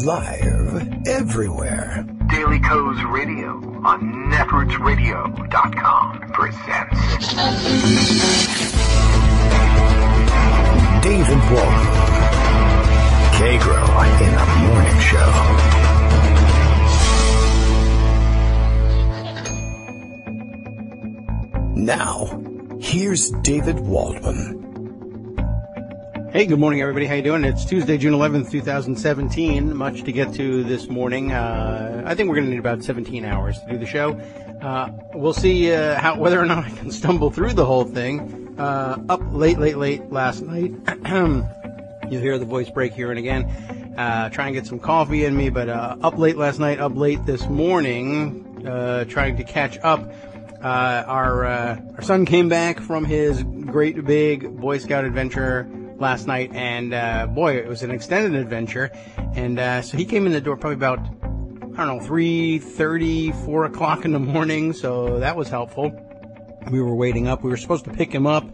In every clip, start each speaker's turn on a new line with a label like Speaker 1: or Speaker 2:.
Speaker 1: Live everywhere.
Speaker 2: Daily Co's Radio on netrootsradio.com presents
Speaker 1: David Waldman, Kagro in the Morning Show. Now, here's David Waldman.
Speaker 3: Hey, good morning, everybody. How you doing? It's Tuesday, June 11th, 2017. Much to get to this morning. I think we're going to need about 17 hours to do the show. We'll see whether or not I can stumble through the whole thing. Up late last night. You'll hear the voice break here and again. Try and get some coffee in me, but up late last night, up late this morning, trying to catch up. Our son came back from his great big Boy Scout adventure last night, and boy, it was an extended adventure. And so he came in the door probably about, 3:30, 4 o'clock in the morning, so that was helpful. We were waiting up. We were supposed to pick him up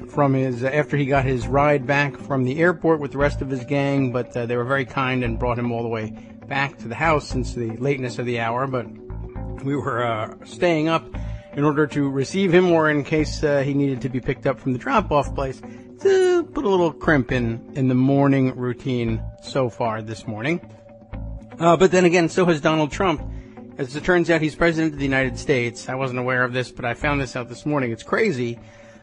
Speaker 3: from his after he got his ride back from the airport with the rest of his gang, but they were very kind and brought him all the way back to the house since the lateness of the hour. But we were staying up in order to receive him, or in case he needed to be picked up from the drop-off place, to put a little crimp in the morning routine so far this morning. But then again, so has Donald Trump. As it turns out, he's president of the United States. I wasn't aware of this, but I found this out this morning. It's crazy,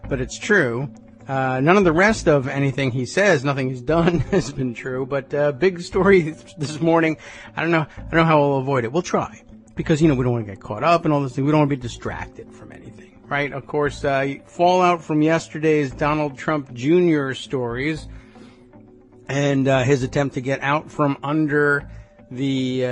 Speaker 3: but it's true. None of the rest of anything he says, nothing he's done has been true, but big story this morning. I don't know how we'll avoid it. We'll try. Because, we don't want to get caught up and all this thing. We don't want to be distracted from anything, right? Of course, fallout from yesterday's Donald Trump Jr. stories and his attempt to get out from under the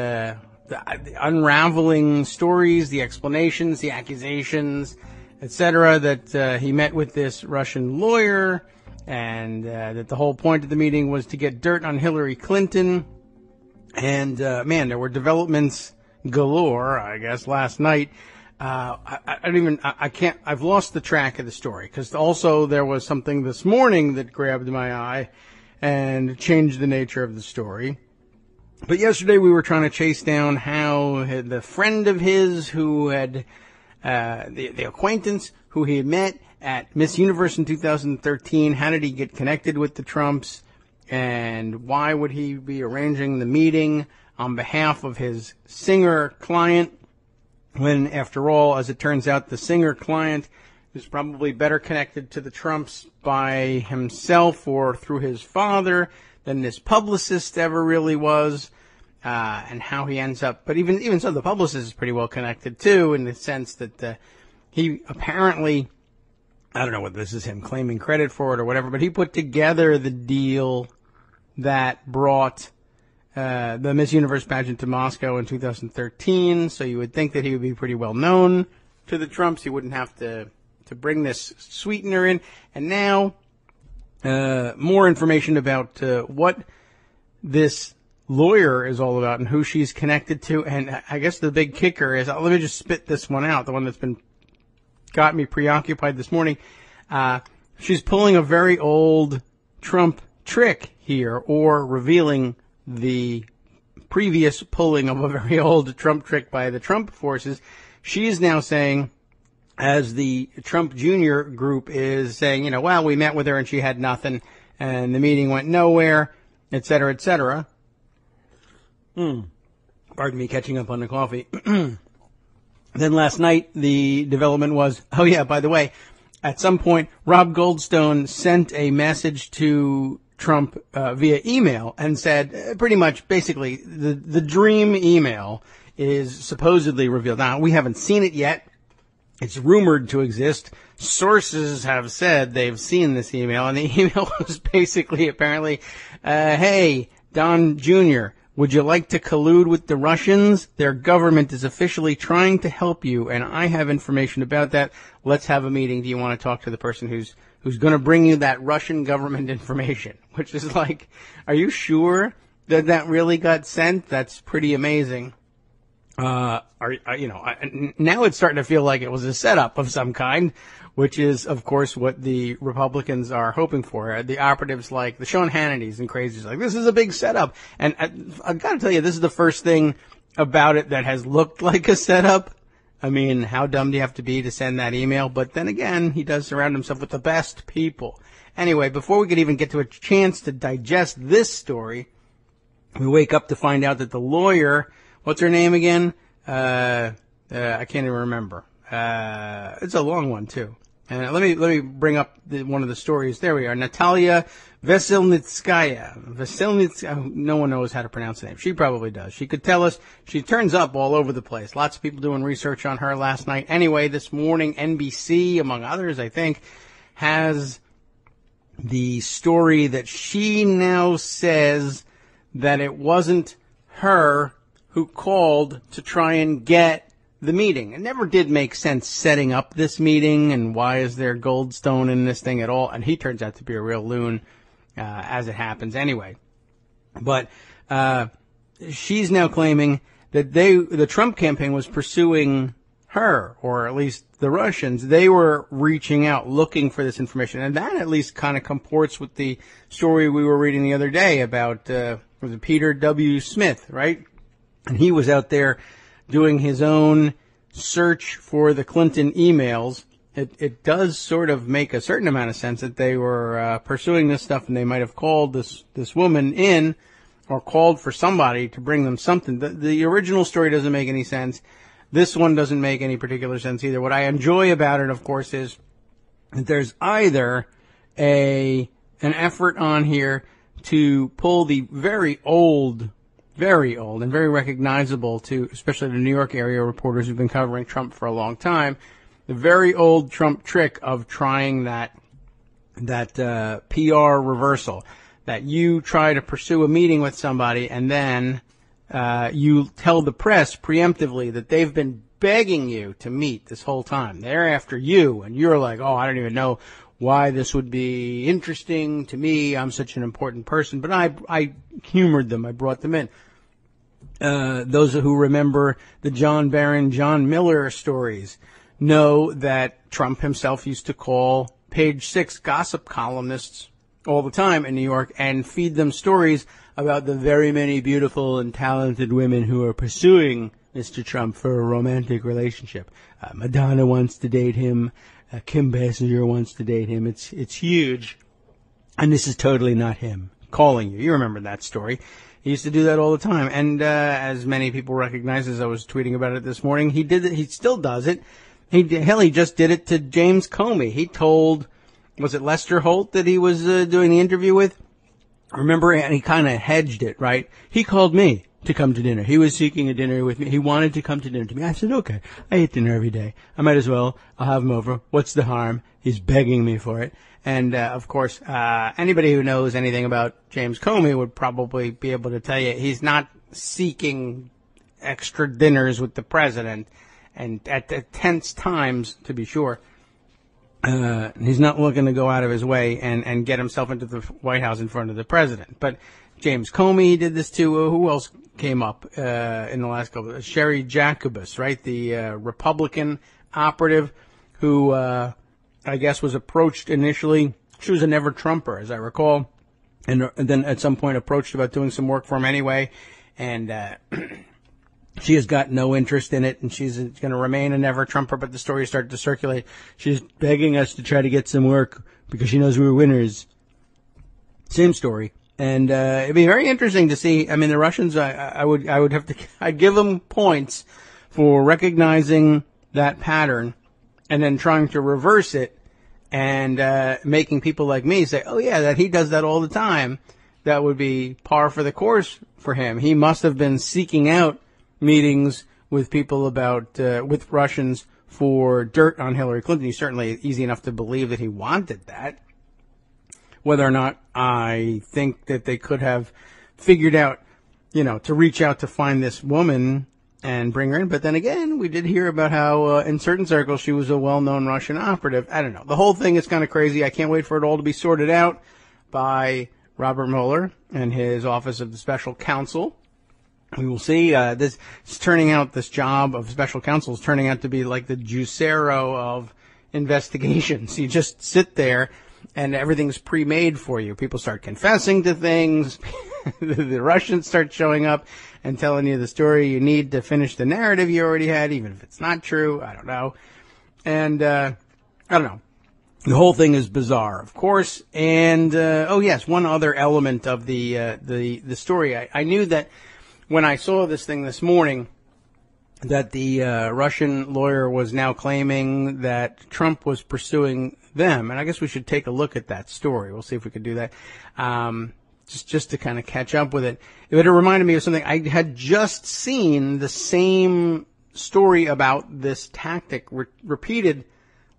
Speaker 3: unraveling stories, the explanations, the accusations, etc., that he met with this Russian lawyer, and that the whole point of the meeting was to get dirt on Hillary Clinton. And, there were developments galore, I guess, last night. I've lost the track of the story, because also there was something this morning that grabbed my eye and changed the nature of the story. But yesterday we were trying to chase down how the friend of his who had, the acquaintance who he had met at Miss Universe in 2013, how did he get connected with the Trumps, and why would he be arranging the meeting on behalf of his singer client, when, after all, as it turns out, the singer client is probably better connected to the Trumps by himself or through his father than this publicist ever really was, and how he ends up. But even so, the publicist is pretty well connected too, in the sense that he apparently, I don't know whether this is him claiming credit for it or whatever, but he put together the deal that brought the Miss Universe pageant to Moscow in 2013, so you would think that he would be pretty well known to the Trumps. He wouldn't have to bring this sweetener in. And now, more information about what this lawyer is all about and who she's connected to. And I guess the big kicker is, let me just spit this one out, the one that's got me preoccupied this morning. She's pulling a very old Trump trick here, or revealing the previous pulling of a very old Trump trick by the Trump forces. She is now saying, as the Trump Jr. group is saying, well, we met with her and she had nothing, and the meeting went nowhere, et cetera, et cetera. Pardon me, catching up on the coffee. Then last night, the development was, oh yeah, by the way, at some point, Rob Goldstone sent a message to Trump via email and said pretty much basically the dream email is supposedly revealed. Now, we haven't seen it yet. It's rumored to exist. Sources have said they've seen this email, and the email was basically apparently, hey, Don Jr., would you like to collude with the Russians? Their government is officially trying to help you, and I have information about that. Let's have a meeting. Do you want to talk to the person who's going to bring you that Russian government information? Which is like, are you sure that really got sent? That's pretty amazing. Now it's starting to feel like it was a setup of some kind, which is, of course, what the Republicans are hoping for. The operatives like the Sean Hannitys and crazies like, this is a big setup. And I've got to tell you, this is the first thing about it that has looked like a setup. I mean, how dumb do you have to be to send that email? But then again, he does surround himself with the best people. Anyway, before we could even get to a chance to digest this story, we wake up to find out that the lawyer, what's her name again? I can't even remember. It's a long one too. And let me bring up one of the stories. There we are. Natalia Veselnitskaya. No one knows how to pronounce the name. She probably does. She could tell us. She turns up all over the place. Lots of people doing research on her last night. Anyway, this morning, NBC, among others, I think, has the story that she now says that it wasn't her who called to try and get the meeting. It never did make sense setting up this meeting, and why is there Goldstone in this thing at all? And he turns out to be a real loon, as it happens anyway. But she's now claiming that the Trump campaign was pursuing her, or at least the Russians. They were reaching out, looking for this information. And that at least kind of comports with the story we were reading the other day about was it Peter W. Smith, right? And he was out there doing his own search for the Clinton emails. It does sort of make a certain amount of sense that they were pursuing this stuff, and they might have called this woman in, or called for somebody to bring them something. The original story doesn't make any sense. This one doesn't make any particular sense either. What I enjoy about it, of course, is that there's either an effort on here to pull the very old and very recognizable to, especially the New York area reporters who've been covering Trump for a long time, the very old Trump trick of trying that PR reversal, that you try to pursue a meeting with somebody and then you tell the press preemptively that they've been begging you to meet this whole time. They're after you, and you're like, oh, I don't even know why this would be interesting to me. I'm such an important person. But I humored them. I brought them in. Those who remember the John Barron, John Miller stories know that Trump himself used to call Page 6 gossip columnists all the time in New York and feed them stories about the very many beautiful and talented women who are pursuing Mr. Trump for a romantic relationship. Madonna wants to date him. Kim Basinger wants to date him. It's huge. And this is totally not him calling you. You remember that story. He used to do that all the time. And as many people recognize, as I was tweeting about it this morning, he did it. He still does it. He just did it to James Comey. He told, was it Lester Holt that he was doing the interview with? Remember, and he kind of hedged it, right? He called me to come to dinner. He was seeking a dinner with me. He wanted to come to dinner to me. I said, okay, I eat dinner every day. I might as well. I'll have him over. What's the harm? He's begging me for it. And, of course, anybody who knows anything about James Comey would probably be able to tell you he's not seeking extra dinners with the president, and at tense times, to be sure. He's not looking to go out of his way and get himself into the White House in front of the president. But James Comey did this too. Who else came up in the last couple? Sherry Jacobus, right? The Republican operative who I guess was approached initially. She was a never Trumper, as I recall, and then at some point approached about doing some work for him anyway. And she has got no interest in it, and she's going to remain a never Trumper. But the story started to circulate. She's begging us to try to get some work because she knows we were winners. Same story. And it'd be very interesting to see. I mean, the Russians, I'd give them points for recognizing that pattern and then trying to reverse it and making people like me say, oh yeah, that he does that all the time, that would be par for the course for him. He must have been seeking out meetings with people about, with Russians for dirt on Hillary Clinton. He's certainly easy enough to believe that he wanted that. Whether or not I think that they could have figured out, to reach out to find this woman and bring her in. But then again, we did hear about how, in certain circles, she was a well-known Russian operative. I don't know. The whole thing is kind of crazy. I can't wait for it all to be sorted out by Robert Mueller and his Office of the Special Counsel. We will see. This job of special counsel is turning out to be like the Juicero of investigations. You just sit there and everything's pre-made for you. People start confessing to things. The Russians start showing up and telling you the story you need to finish the narrative you already had, even if it's not true. I don't know. And, I don't know. The whole thing is bizarre, of course. And, oh yes, one other element of the story. I knew that when I saw this thing this morning, that the Russian lawyer was now claiming that Trump was pursuing them. And I guess we should take a look at that story. We'll see if we could do that. Just to kind of catch up with it. It reminded me of something. I had just seen the same story about this tactic repeated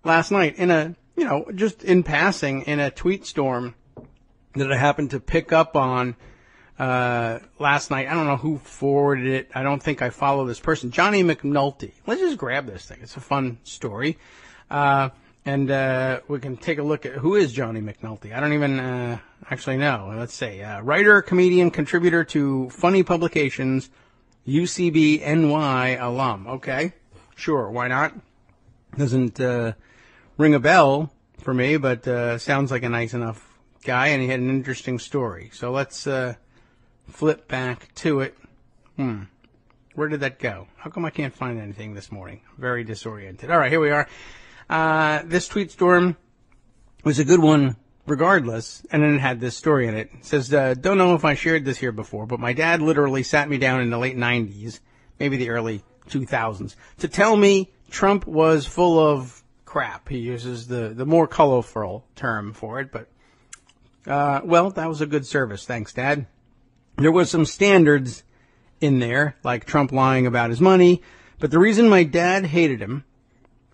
Speaker 3: last night in just in passing in a tweet storm that I happened to pick up on last night. I don't know who forwarded it. I don't think I follow this person. Johnny McNulty. Let's just grab this thing. It's a fun story. And we can take a look at who is Johnny McNulty. I don't even actually know. Let's see. Writer, comedian, contributor to funny publications, UCB NY alum. Okay. Sure. Why not? Doesn't ring a bell for me, but sounds like a nice enough guy, and he had an interesting story. So let's flip back to it. Where did that go? How come I can't find anything this morning? Very disoriented. All right, here we are. This tweet storm was a good one regardless, and then it had this story in it. It says, don't know if I shared this here before, but my dad literally sat me down in the late 90s, maybe the early 2000s, to tell me Trump was full of crap. He uses the more colorful term for it, but, well, that was a good service. Thanks, Dad. There was some standards in there, like Trump lying about his money, but the reason my dad hated him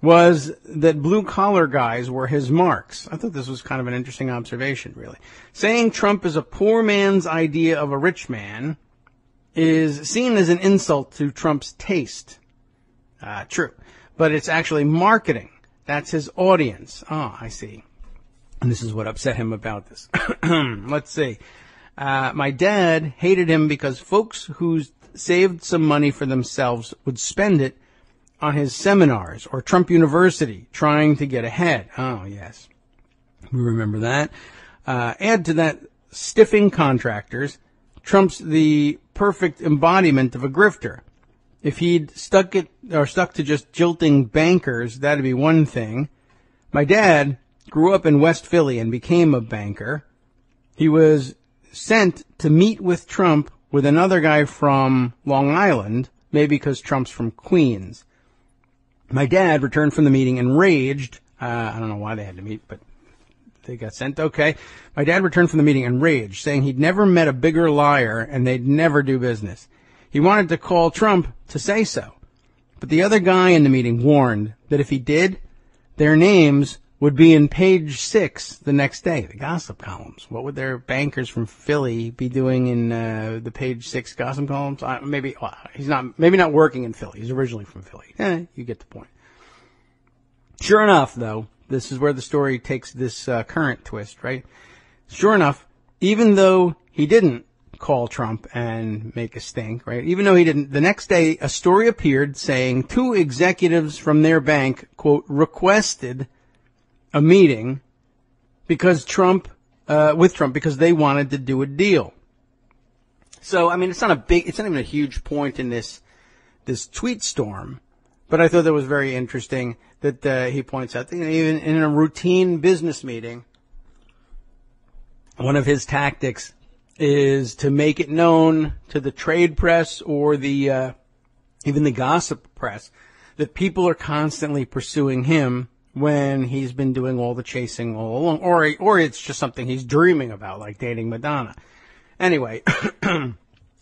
Speaker 3: was that blue-collar guys were his marks. I thought this was kind of an interesting observation, really. Saying Trump is a poor man's idea of a rich man is seen as an insult to Trump's taste. True. But it's actually marketing. That's his audience. Oh, I see. And this is what upset him about this. Let's see. My dad hated him because folks who saved some money for themselves would spend it on his seminars or Trump University trying to get ahead. Oh, yes. We remember that. Add to that stiffing contractors. Trump's the perfect embodiment of a grifter. If he'd stuck to just jilting bankers, that'd be one thing. My dad grew up in West Philly and became a banker. He was sent to meet with Trump with another guy from Long Island, maybe because Trump's from Queens. My dad returned from the meeting enraged. I don't know why they had to meet, but they got sent. Okay. My dad returned from the meeting enraged, saying he'd never met a bigger liar and they'd never do business. He wanted to call Trump to say so. But the other guy in the meeting warned that if he did, their names would be in page 6 the next day, the gossip columns. What would their bankers from Philly be doing in the page 6 gossip columns? Maybe not working in Philly. He's originally from Philly. You get the point. Sure enough, though, this is where the story takes this current twist, right? Sure enough, even though he didn't call Trump and make a stink, right? Even though he didn't, the next day a story appeared saying 2 executives from their bank, quote, requested a meeting because with Trump because they wanted to do a deal. So, I mean, it's not even a huge point in this tweet storm, but I thought that was very interesting that he points out that even in a routine business meeting, one of his tactics is to make it known to the trade press or even the gossip press that people are constantly pursuing him when he's been doing all the chasing all along, or it's just something he's dreaming about, like dating Madonna. Anyway,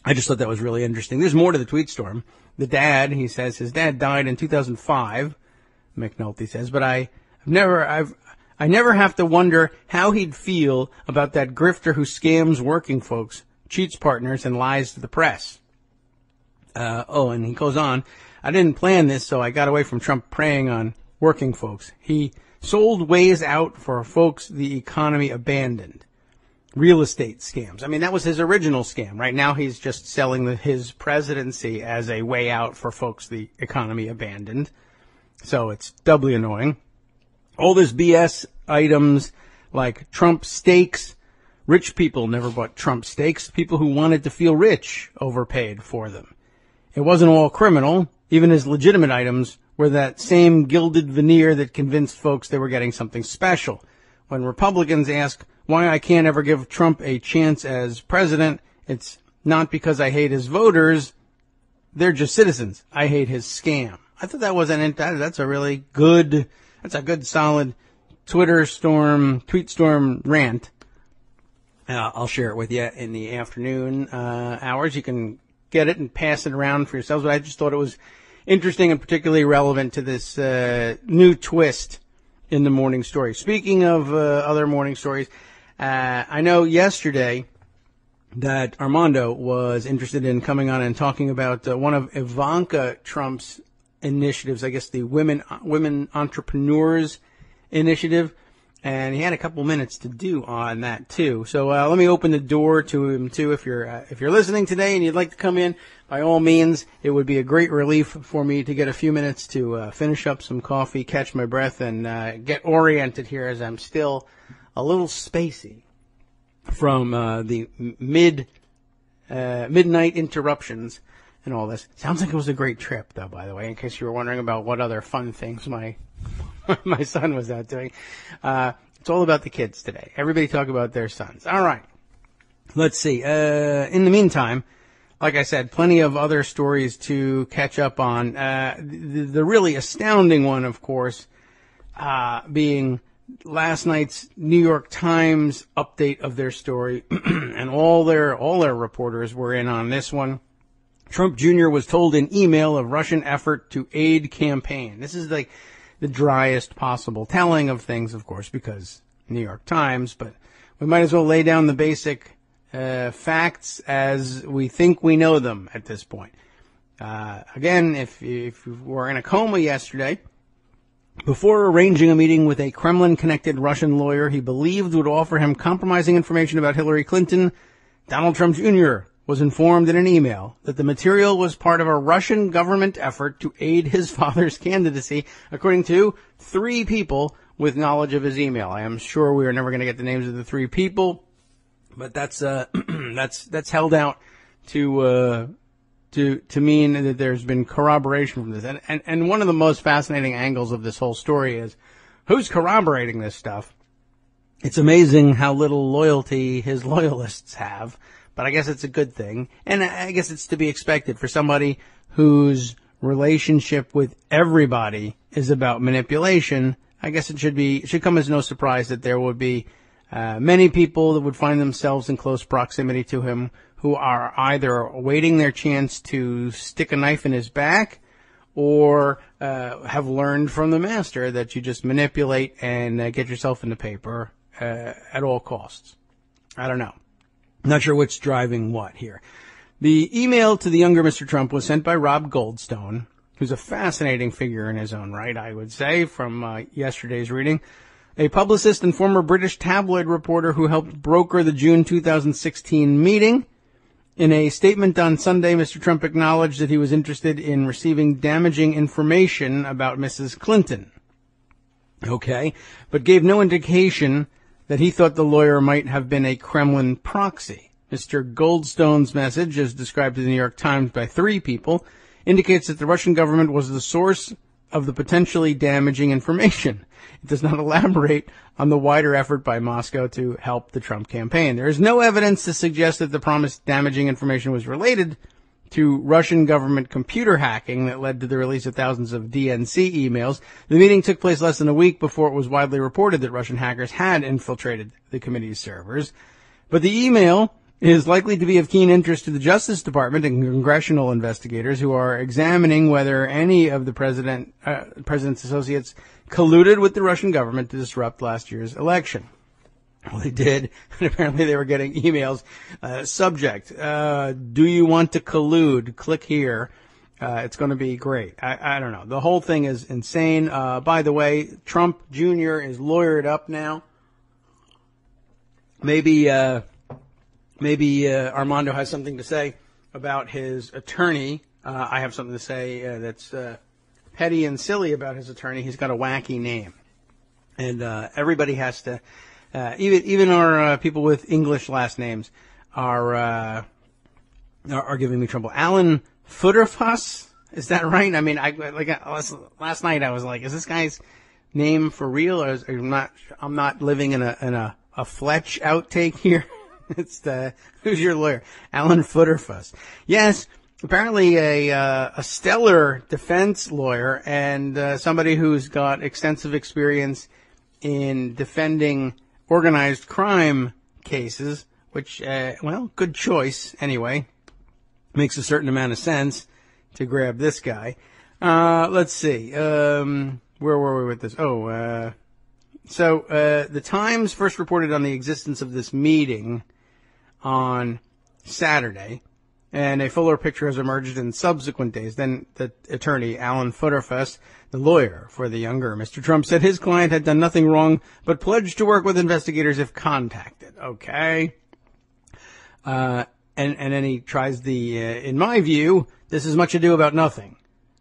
Speaker 3: I just thought that was really interesting. There's more to the tweet storm. The dad, he says, his dad died in 2005, McNulty says, but I never have to wonder how he'd feel about that grifter who scams working folks, cheats partners, and lies to the press. And he goes on, I didn't plan this, so I got away from Trump preying on working folks. He sold ways out for folks the economy abandoned. Real estate scams. I mean, that was his original scam. Right now he's just selling his presidency as a way out for folks the economy abandoned. So it's doubly annoying. All this BS items like Trump steaks. Rich people never bought Trump steaks. People who wanted to feel rich overpaid for them. It wasn't all criminal. Even his legitimate items were that same gilded veneer that convinced folks they were getting something special. When Republicans ask why I can't ever give Trump a chance as president, it's not because I hate his voters. They're just citizens. I hate his scam. I thought that was that's a really good, that's a good solid tweet storm rant. I'll share it with you in the afternoon hours. You can get it and pass it around for yourselves, but I just thought it was interesting and particularly relevant to this new twist in the morning story. Speaking of other morning stories, I know yesterday that Armando was interested in coming on and talking about one of Ivanka Trump's initiatives, I guess the Women Entrepreneurs Initiative, and he had a couple minutes to do on that too. So let me open the door to him too. If you're listening today and you'd like to come in, by all means, it would be a great relief for me to get a few minutes to finish up some coffee, catch my breath, and get oriented here, as I'm still a little spacey from the midnight interruptions and all this. Sounds like it was a great trip, though, by the way, in case you were wondering about what other fun things my son was out doing. It's all about the kids today. Everybody talk about their sons. All right. Let's see. In the meantime, like I said, plenty of other stories to catch up on. The really astounding one, of course, being last night's New York Times update of their story, and all their reporters were in on this one. Trump Jr. was told in email of Russian effort to aid campaign. This is like the driest possible telling of things, of course, because New York Times, but we might as well lay down the basic facts as we think we know them at this point. Again, if you were in a coma yesterday, before arranging a meeting with a Kremlin-connected Russian lawyer he believed would offer him compromising information about Hillary Clinton, Donald Trump Jr. was informed in an email that the material was part of a Russian government effort to aid his father's candidacy, according to 3 people with knowledge of his email. I am sure we are never going to get the names of the 3 people, but that's held out to mean that there's been corroboration from this. And one of the most fascinating angles of this whole story is who's corroborating this stuff. It's amazing how little loyalty his loyalists have, but I guess it's a good thing. And I guess it's to be expected for somebody whose relationship with everybody is about manipulation. I guess it should come as no surprise that there would be many people that would find themselves in close proximity to him who are either waiting their chance to stick a knife in his back or have learned from the master that you just manipulate and get yourself in the paper at all costs. I don't know. Not sure what's driving what here. The email to the younger Mr. Trump was sent by Rob Goldstone, who's a fascinating figure in his own right, I would say, from yesterday's reading. A publicist and former British tabloid reporter who helped broker the June 2016 meeting. In a statement on Sunday, Mr. Trump acknowledged that he was interested in receiving damaging information about Mrs. Clinton. Okay, but gave no indication that he thought the lawyer might have been a Kremlin proxy. Mr. Goldstone's message, as described to the New York Times by 3 people, indicates that the Russian government was the source of the potentially damaging information. It does not elaborate on the wider effort by Moscow to help the Trump campaign. There is no evidence to suggest that the promised damaging information was related to Russian government computer hacking that led to the release of thousands of DNC emails. The meeting took place less than a week before it was widely reported that Russian hackers had infiltrated the committee's servers. But the email is likely to be of keen interest to the Justice Department and congressional investigators who are examining whether any of the president's associates colluded with the Russian government to disrupt last year's election. Well, they did, and apparently they were getting emails. Subject, do you want to collude? Click here. It's going to be great. I don't know. The whole thing is insane. By the way, Trump Jr. is lawyered up now. Maybe Armando has something to say about his attorney. I have something to say that's petty and silly about his attorney. He's got a wacky name, and everybody has to. Even our people with English last names are giving me trouble. Alan Futterfuss, is that right? I mean, last night I was like, is this guy's name for real? Or I'm not living in a Fletch outtake here. It's who's your lawyer? Alan Futterfuss. Yes, apparently a stellar defense lawyer and somebody who's got extensive experience in defending organized crime cases, which, good choice anyway. Makes a certain amount of sense to grab this guy. Let's see. Where were we with this? So the Times first reported on the existence of this meeting on Saturday, and a fuller picture has emerged in subsequent days. Then the attorney, Alan Futterfuss, the lawyer for the younger Mr. Trump, said his client had done nothing wrong but pledged to work with investigators if contacted. Okay. And then he tries in my view, this is much ado about nothing.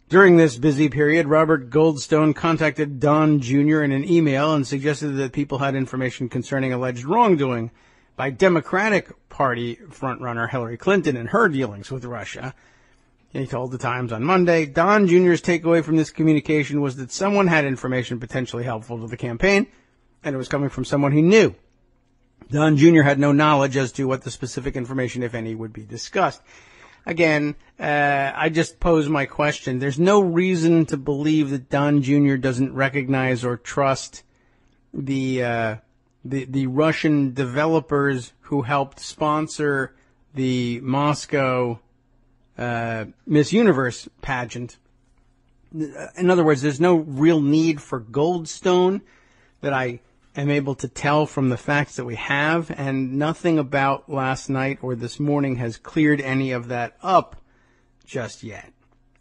Speaker 3: During this busy period, Robert Goldstone contacted Don Jr. in an email and suggested that people had information concerning alleged wrongdoing by Democratic Party frontrunner Hillary Clinton and her dealings with Russia. He told the Times on Monday, Don Jr.'s takeaway from this communication was that someone had information potentially helpful to the campaign, and it was coming from someone he knew. Don Jr. had no knowledge as to what the specific information, if any, would be discussed. Again, I just pose my question. There's no reason to believe that Don Jr. doesn't recognize or trust the Russian developers who helped sponsor the Moscow Miss Universe pageant. In other words, there's no real need for Goldstone that I am able to tell from the facts that we have, and nothing about last night or this morning has cleared any of that up just yet.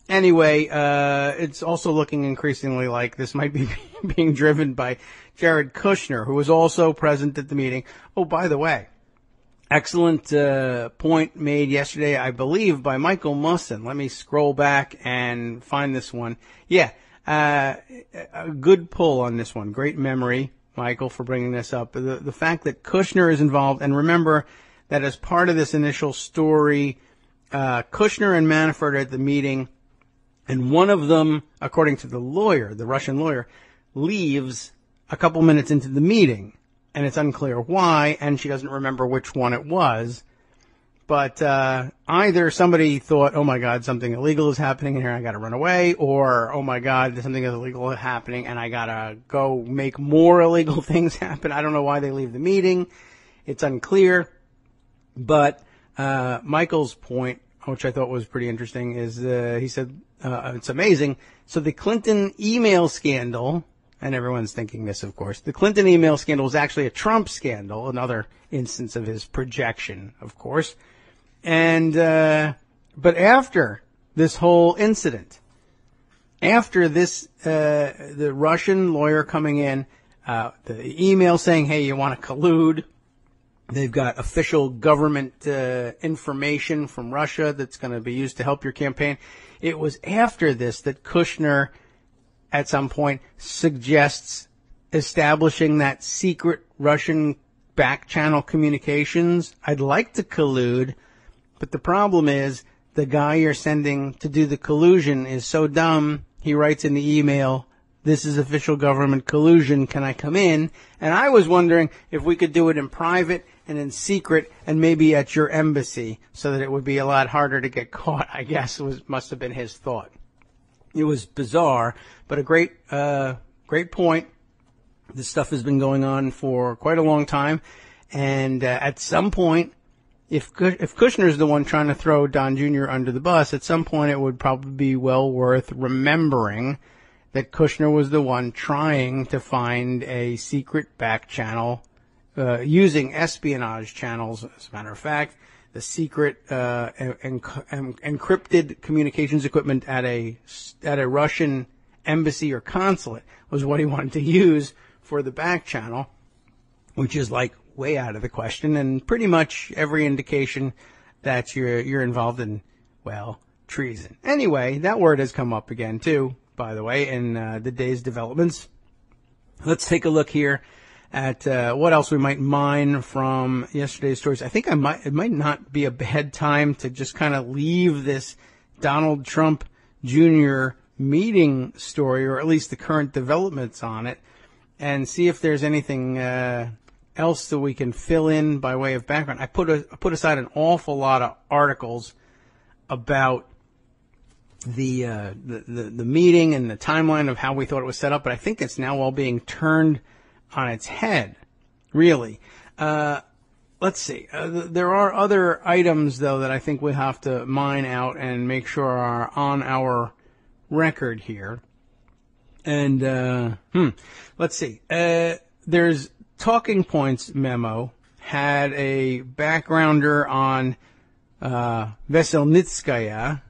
Speaker 3: Anyway, it's also looking increasingly like this might be being driven by Jared Kushner, who was also present at the meeting. Oh, by the way, excellent point made yesterday, I believe, by Michael Musson. Let me scroll back and find this one. Yeah, a good pull on this one. Great memory, Michael, for bringing this up. The fact that Kushner is involved, and remember that as part of this initial story, Kushner and Manafort are at the meeting, and one of them, according to the lawyer, the Russian lawyer, leaves a couple minutes into the meeting, and it's unclear why, and she doesn't remember which one it was. But either somebody thought, oh my God, something illegal is happening in here, I got to run away, or oh my God, something illegal is happening, and I got to go make more illegal things happen. I don't know why they leave the meeting. It's unclear. But Michael's point, which I thought was pretty interesting, is he said it's amazing. So the Clinton email scandal, and everyone's thinking this, of course, the Clinton email scandal was actually a Trump scandal, another instance of his projection, of course. And but after this whole incident, after this, the Russian lawyer coming in, the email saying, hey, you want to collude, they've got official government information from Russia that's going to be used to help your campaign. It was after this that Kushner, at some point, suggests establishing that secret Russian back channel communications. I'd like to collude, but the problem is the guy you're sending to do the collusion is so dumb, he writes in the email, this is official government collusion, can I come in? And I was wondering if we could do it in private and in secret and maybe at your embassy so that it would be a lot harder to get caught, I guess must have been his thought. It was bizarre, but a great point. This stuff has been going on for quite a long time, and at some point, if Kushner's the one trying to throw Don Jr. under the bus, at some point it would probably be well worth remembering that Kushner was the one trying to find a secret back channel using espionage channels. As a matter of fact, the secret encrypted communications equipment at a Russian embassy or consulate was what he wanted to use for the back channel, which is like way out of the question, and pretty much every indication that you're involved in, well, treason. Anyway, that word has come up again too, by the way, in the day's developments. Let's take a look here at what else we might mine from yesterday's stories. I think it might not be a bad time to just kind of leave this Donald Trump Jr. meeting story, or at least the current developments on it, and see if there's anything else that we can fill in by way of background. I put aside an awful lot of articles about the meeting and the timeline of how we thought it was set up, but I think it's now all being turned on its head, really. Let's see. There are other items, though, that I think we have to mine out and make sure are on our record here. And, let's see. There's Talking Points memo had a backgrounder on Veselnitskaya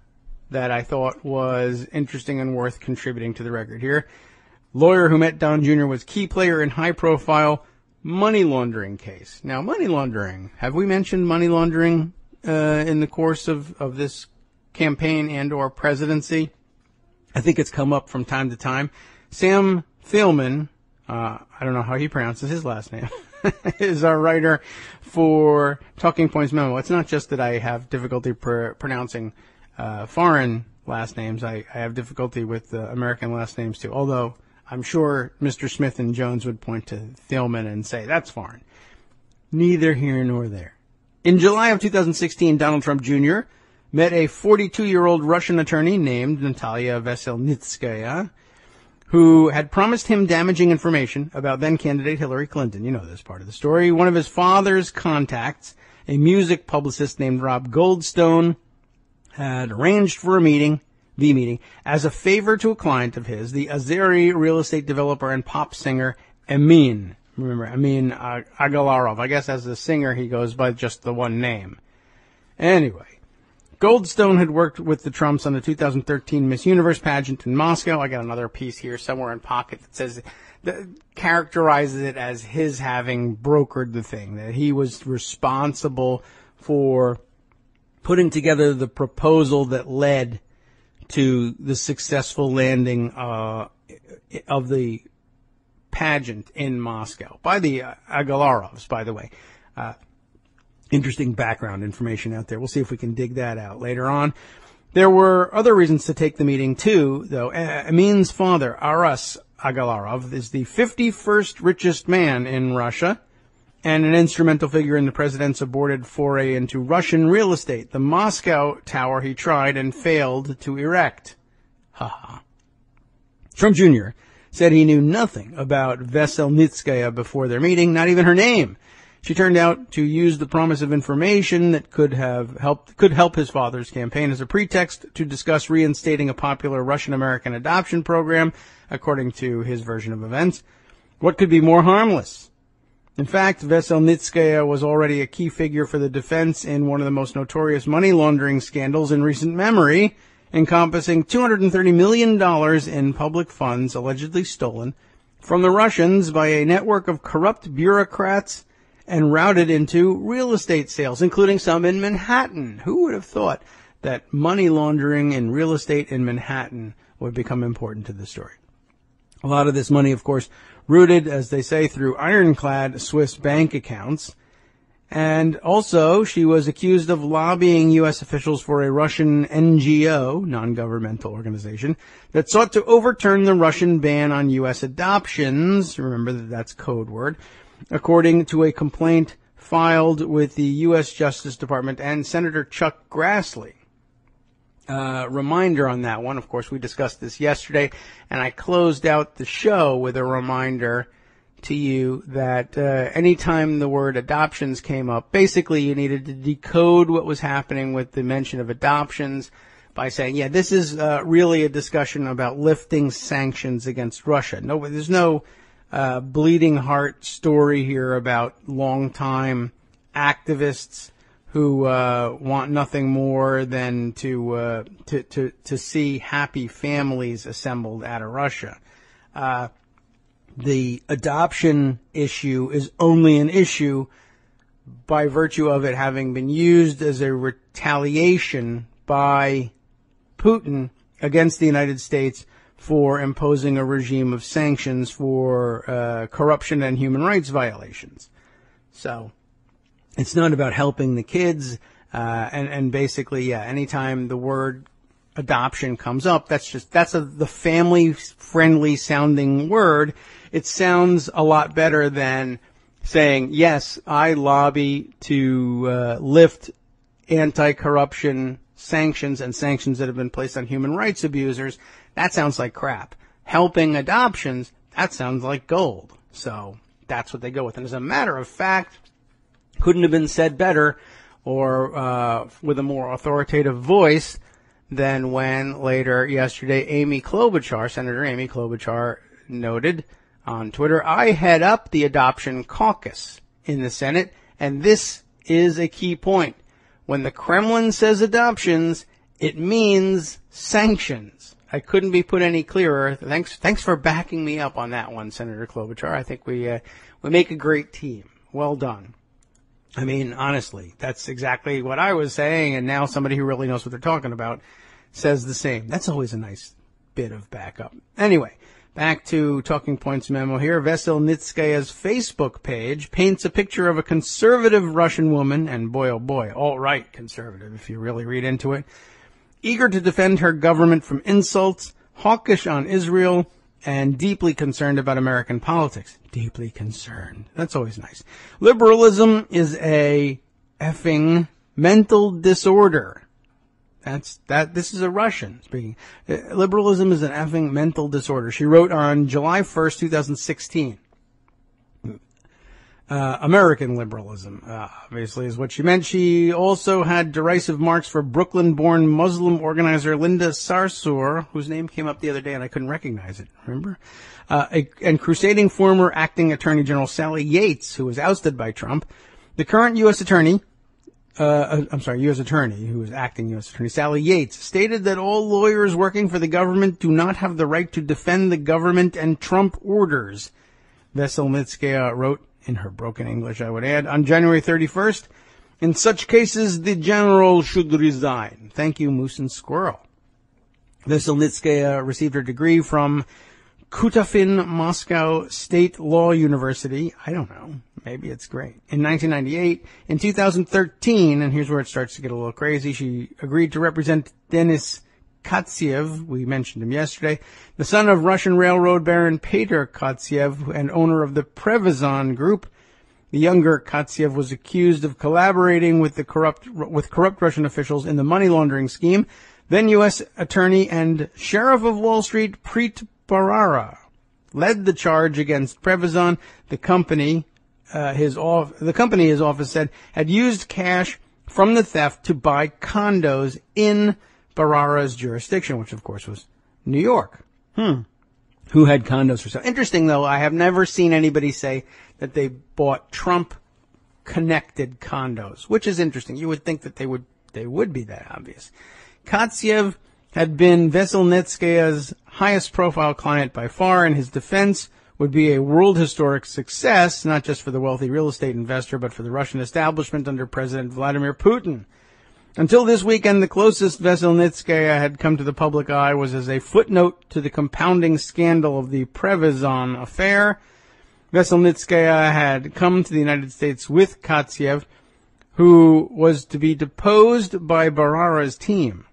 Speaker 3: that I thought was interesting and worth contributing to the record here. Lawyer who met Don Jr. was key player in high-profile money laundering case. Now, money laundering. Have we mentioned money laundering in the course of this campaign and or presidency? I think it's come up from time to time. Sam Thielman, I don't know how he pronounces his last name, is our writer for Talking Points Memo. It's not just that I have difficulty pronouncing foreign last names. I have difficulty with American last names too, although I'm sure Mr. Smith and Jones would point to Thielman and say that's foreign. Neither here nor there. In July of 2016, Donald Trump Jr. met a 42-year-old Russian attorney named Natalia Veselnitskaya, who had promised him damaging information about then-candidate Hillary Clinton. You know this part of the story. One of his father's contacts, a music publicist named Rob Goldstone, had arranged for the meeting, as a favor to a client of his, the Azeri real estate developer and pop singer Amin. Remember, Amin Agalarov. I guess as a singer he goes by just the one name. Anyway, Goldstone had worked with the Trumps on the 2013 Miss Universe pageant in Moscow. I got another piece here somewhere in pocket that says, that characterizes it as his having brokered the thing, that he was responsible for putting together the proposal that led to the successful landing of the pageant in Moscow by the Agalarovs, by the way. Interesting background information out there. We'll see if we can dig that out later on. There were other reasons to take the meeting, too, though. Amin's father, Aras Agalarov, is the 51st richest man in Russia and an instrumental figure in the president's aborted foray into Russian real estate, the Moscow tower he tried and failed to erect. Ha. Trump Jr. said he knew nothing about Veselnitskaya before their meeting, not even her name. She turned out to use the promise of information that could help his father's campaign as a pretext to discuss reinstating a popular Russian-American adoption program, according to his version of events. What could be more harmless? In fact, Veselnitskaya was already a key figure for the defense in one of the most notorious money laundering scandals in recent memory, encompassing $230 million in public funds allegedly stolen from the Russians by a network of corrupt bureaucrats and routed into real estate sales, including some in Manhattan. Who would have thought that money laundering in real estate in Manhattan would become important to the story? A lot of this money, of course, rooted, as they say, through ironclad Swiss bank accounts. And also, she was accused of lobbying U.S. officials for a Russian NGO, non-governmental organization, that sought to overturn the Russian ban on U.S. adoptions. Remember that that's code word. According to a complaint filed with the U.S. Justice Department and Senator Chuck Grassley. Reminder on that one. Of course, we discussed this yesterday, and I closed out the show with a reminder to you that anytime the word adoptions came up, basically you needed to decode what was happening with the mention of adoptions by saying, yeah, this is really a discussion about lifting sanctions against Russia. No, there's no bleeding heart story here about longtime activists who want nothing more than to see happy families assembled out of Russia. The adoption issue is only an issue by virtue of it having been used as a retaliation by Putin against the United States for imposing a regime of sanctions for corruption and human rights violations. So it's not about helping the kids, and basically, yeah, anytime the word adoption comes up, that's the family-friendly sounding word. It sounds a lot better than saying, yes, I lobby to lift anti-corruption sanctions and sanctions that have been placed on human rights abusers. That sounds like crap. Helping adoptions, that sounds like gold. So that's what they go with. And as a matter of fact, couldn't have been said better or with a more authoritative voice than when later yesterday Senator Amy Klobuchar noted on Twitter, I head up the adoption caucus in the Senate, and this is a key point. When the Kremlin says adoptions, it means sanctions. I couldn't be put any clearer. Thanks for backing me up on that one, Senator Klobuchar. I think we make a great team. Well done. I mean, honestly, that's exactly what I was saying, and now somebody who really knows what they're talking about says the same. That's always a nice bit of backup. Anyway, back to Talking Points memo here. Veselnitskaya's Facebook page paints a picture of a conservative Russian woman, and boy, oh boy, alt-right conservative if you really read into it, eager to defend her government from insults, hawkish on Israel, and deeply concerned about American politics. Deeply concerned. That's always nice. Liberalism is a effing mental disorder. This is a Russian speaking. Liberalism is an effing mental disorder. She wrote on July 1st, 2016. American liberalism, obviously, is what she meant. She also had derisive marks for Brooklyn-born Muslim organizer Linda Sarsour, whose name came up the other day and I couldn't recognize it, remember? And crusading former acting Attorney General Sally Yates, who was ousted by Trump. The current U.S. Attorney, U.S. Attorney, who was acting U.S. Attorney, Sally Yates, stated that all lawyers working for the government do not have the right to defend the government and Trump orders. Veselnitskaya wrote, in her broken English, I would add, on January 31st, in such cases, the general should resign. Thank you, Moose and Squirrel. Veselnitskaya received her degree from Kutafin Moscow State Law University. I don't know. Maybe it's great. In 1998, in 2013, and here's where it starts to get a little crazy, she agreed to represent Denis Katsiev, we mentioned him yesterday, the son of Russian railroad baron Peter Katsiev and owner of the Prevezon Group. The younger Katsiev was accused of collaborating with corrupt Russian officials in the money laundering scheme. Then U.S. Attorney and Sheriff of Wall Street Preet Bharara led the charge against Prevezon. The company, his office said, had used cash from the theft to buy condos in Bharara's jurisdiction, which of course was New York. Who had condos for sale. Interesting though, I have never seen anybody say that they bought Trump-connected condos, which is interesting. You would think that they would be that obvious. Katsiev had been Veselnitskaya's highest profile client by far, and his defense would be a world historic success, not just for the wealthy real estate investor, but for the Russian establishment under President Vladimir Putin. Until this weekend, the closest Veselnitskaya had come to the public eye was as a footnote to the compounding scandal of the Prevezon affair. Veselnitskaya had come to the United States with Katsiev, who was to be deposed by Bharara's team.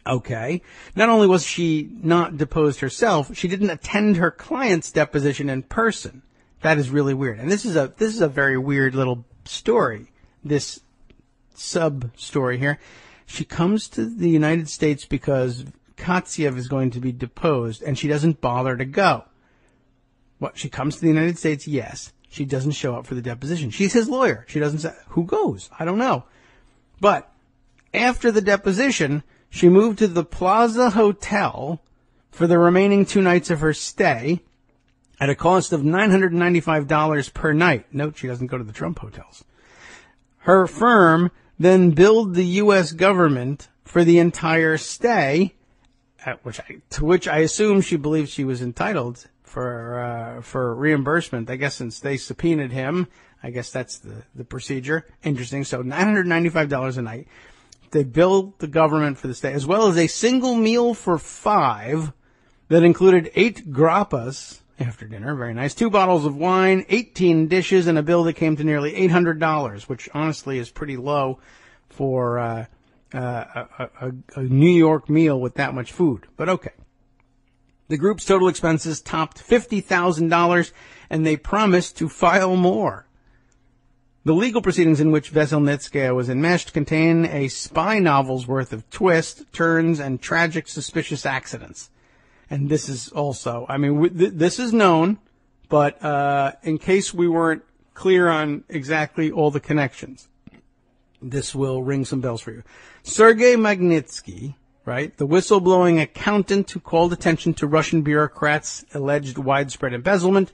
Speaker 3: Okay. Not only was she not deposed herself, she didn't attend her client's deposition in person. That is really weird. And this is a very weird little story, this sub-story here. She comes to the United States because Katsiev is going to be deposed, and she doesn't bother to go. What, she comes to the United States? Yes. She doesn't show up for the deposition. She's his lawyer. She doesn't say, who goes? I don't know. But after the deposition, she moved to the Plaza Hotel for the remaining 2 nights of her stay at a cost of $995 per night. Note, she doesn't go to the Trump hotels. Her firm then billed the U.S. government for the entire stay, to which I assume she believes she was entitled for reimbursement. I guess since they subpoenaed him, I guess that's the procedure. Interesting. So $995 a night. They billed the government for the stay, as well as a single meal for 5 that included 8 grappas after dinner. Very nice. 2 bottles of wine, 18 dishes, and a bill that came to nearly $800, which honestly is pretty low for a New York meal with that much food. But okay. The group's total expenses topped $50,000, and they promised to file more. The legal proceedings in which Veselnitskaya was enmeshed contain a spy novel's worth of twists, turns, and tragic, suspicious accidents. And this is also, I mean, this is known, but in case we weren't clear on exactly all the connections, this will ring some bells for you. Sergei Magnitsky, right, the whistleblowing accountant who called attention to Russian bureaucrats' alleged widespread embezzlement,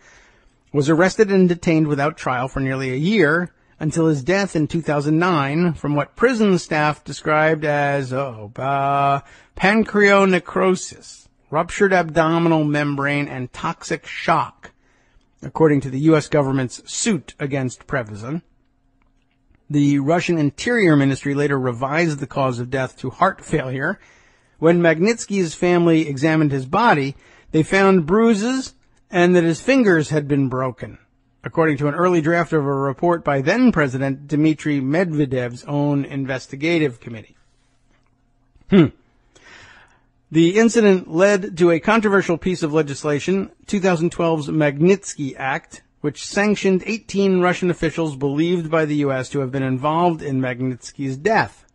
Speaker 3: was arrested and detained without trial for nearly a year until his death in 2009 from what prison staff described as pancreonecrosis, ruptured abdominal membrane, and toxic shock, according to the U.S. government's suit against Previzin. The Russian Interior Ministry later revised the cause of death to heart failure. When Magnitsky's family examined his body, they found bruises and that his fingers had been broken, according to an early draft of a report by then-President Dmitry Medvedev's own investigative committee. The incident led to a controversial piece of legislation, 2012's Magnitsky Act, which sanctioned 18 Russian officials believed by the U.S. to have been involved in Magnitsky's death.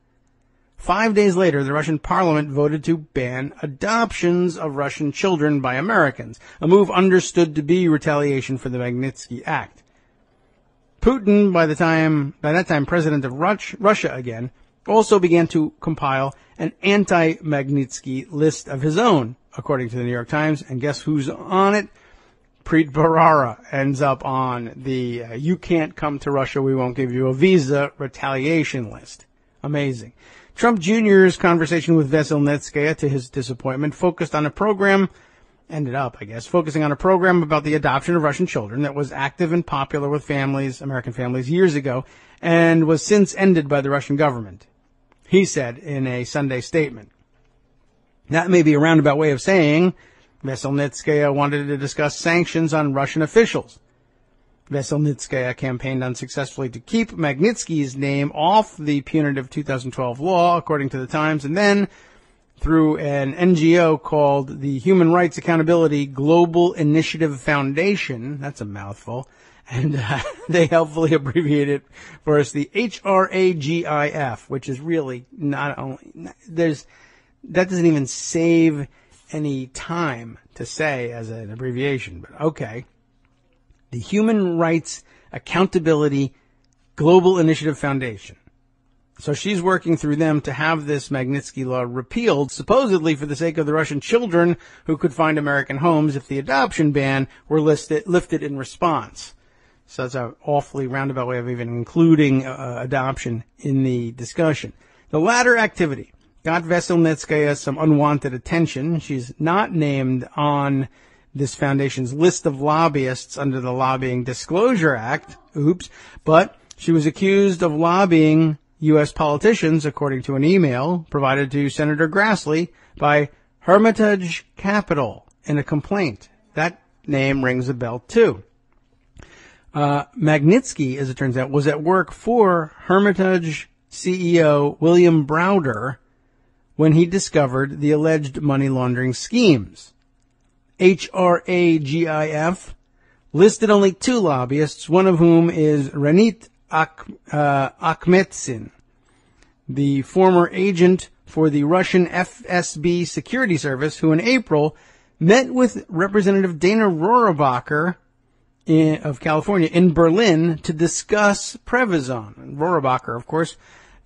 Speaker 3: 5 days later, the Russian parliament voted to ban adoptions of Russian children by Americans, a move understood to be retaliation for the Magnitsky Act. Putin, by that time president of Russia again, also began to compile an anti-Magnitsky list of his own, according to the New York Times, and guess who's on it? Preet Bharara ends up on the you can't come to Russia, we won't give you a visa retaliation list. Amazing. Trump Jr.'s conversation with Veselnitskaya, to his disappointment, focusing on a program about the adoption of Russian children that was active and popular with American families years ago, and was since ended by the Russian government, he said in a Sunday statement. That may be a roundabout way of saying Veselnitskaya wanted to discuss sanctions on Russian officials. Veselnitskaya campaigned unsuccessfully to keep Magnitsky's name off the punitive 2012 law, according to the Times, and then through an NGO called the Human Rights Accountability Global Initiative Foundation. That's a mouthful. And they helpfully abbreviate it for us, the HRAGIF, which is really not only, that doesn't even save any time to say as an abbreviation, but okay. The Human Rights Accountability Global Initiative Foundation. So she's working through them to have this Magnitsky law repealed, supposedly for the sake of the Russian children who could find American homes if the adoption ban were lifted in response. So that's an awfully roundabout way of even including adoption in the discussion. The latter activity got Veselnitskaya some unwanted attention. She's not named on this foundation's list of lobbyists under the Lobbying Disclosure Act. Oops. But she was accused of lobbying U.S. politicians, according to an email provided to Senator Grassley by Hermitage Capital in a complaint. That name rings a bell, too. Magnitsky, as it turns out, was at work for Hermitage CEO William Browder when he discovered the alleged money laundering schemes. HRAGIF listed only 2 lobbyists, one of whom is Renit Akhmetsin, the former agent for the Russian FSB security service, who in April met with Representative Dana Rohrabacher of California in Berlin to discuss Prevezon. And Rohrabacher, of course,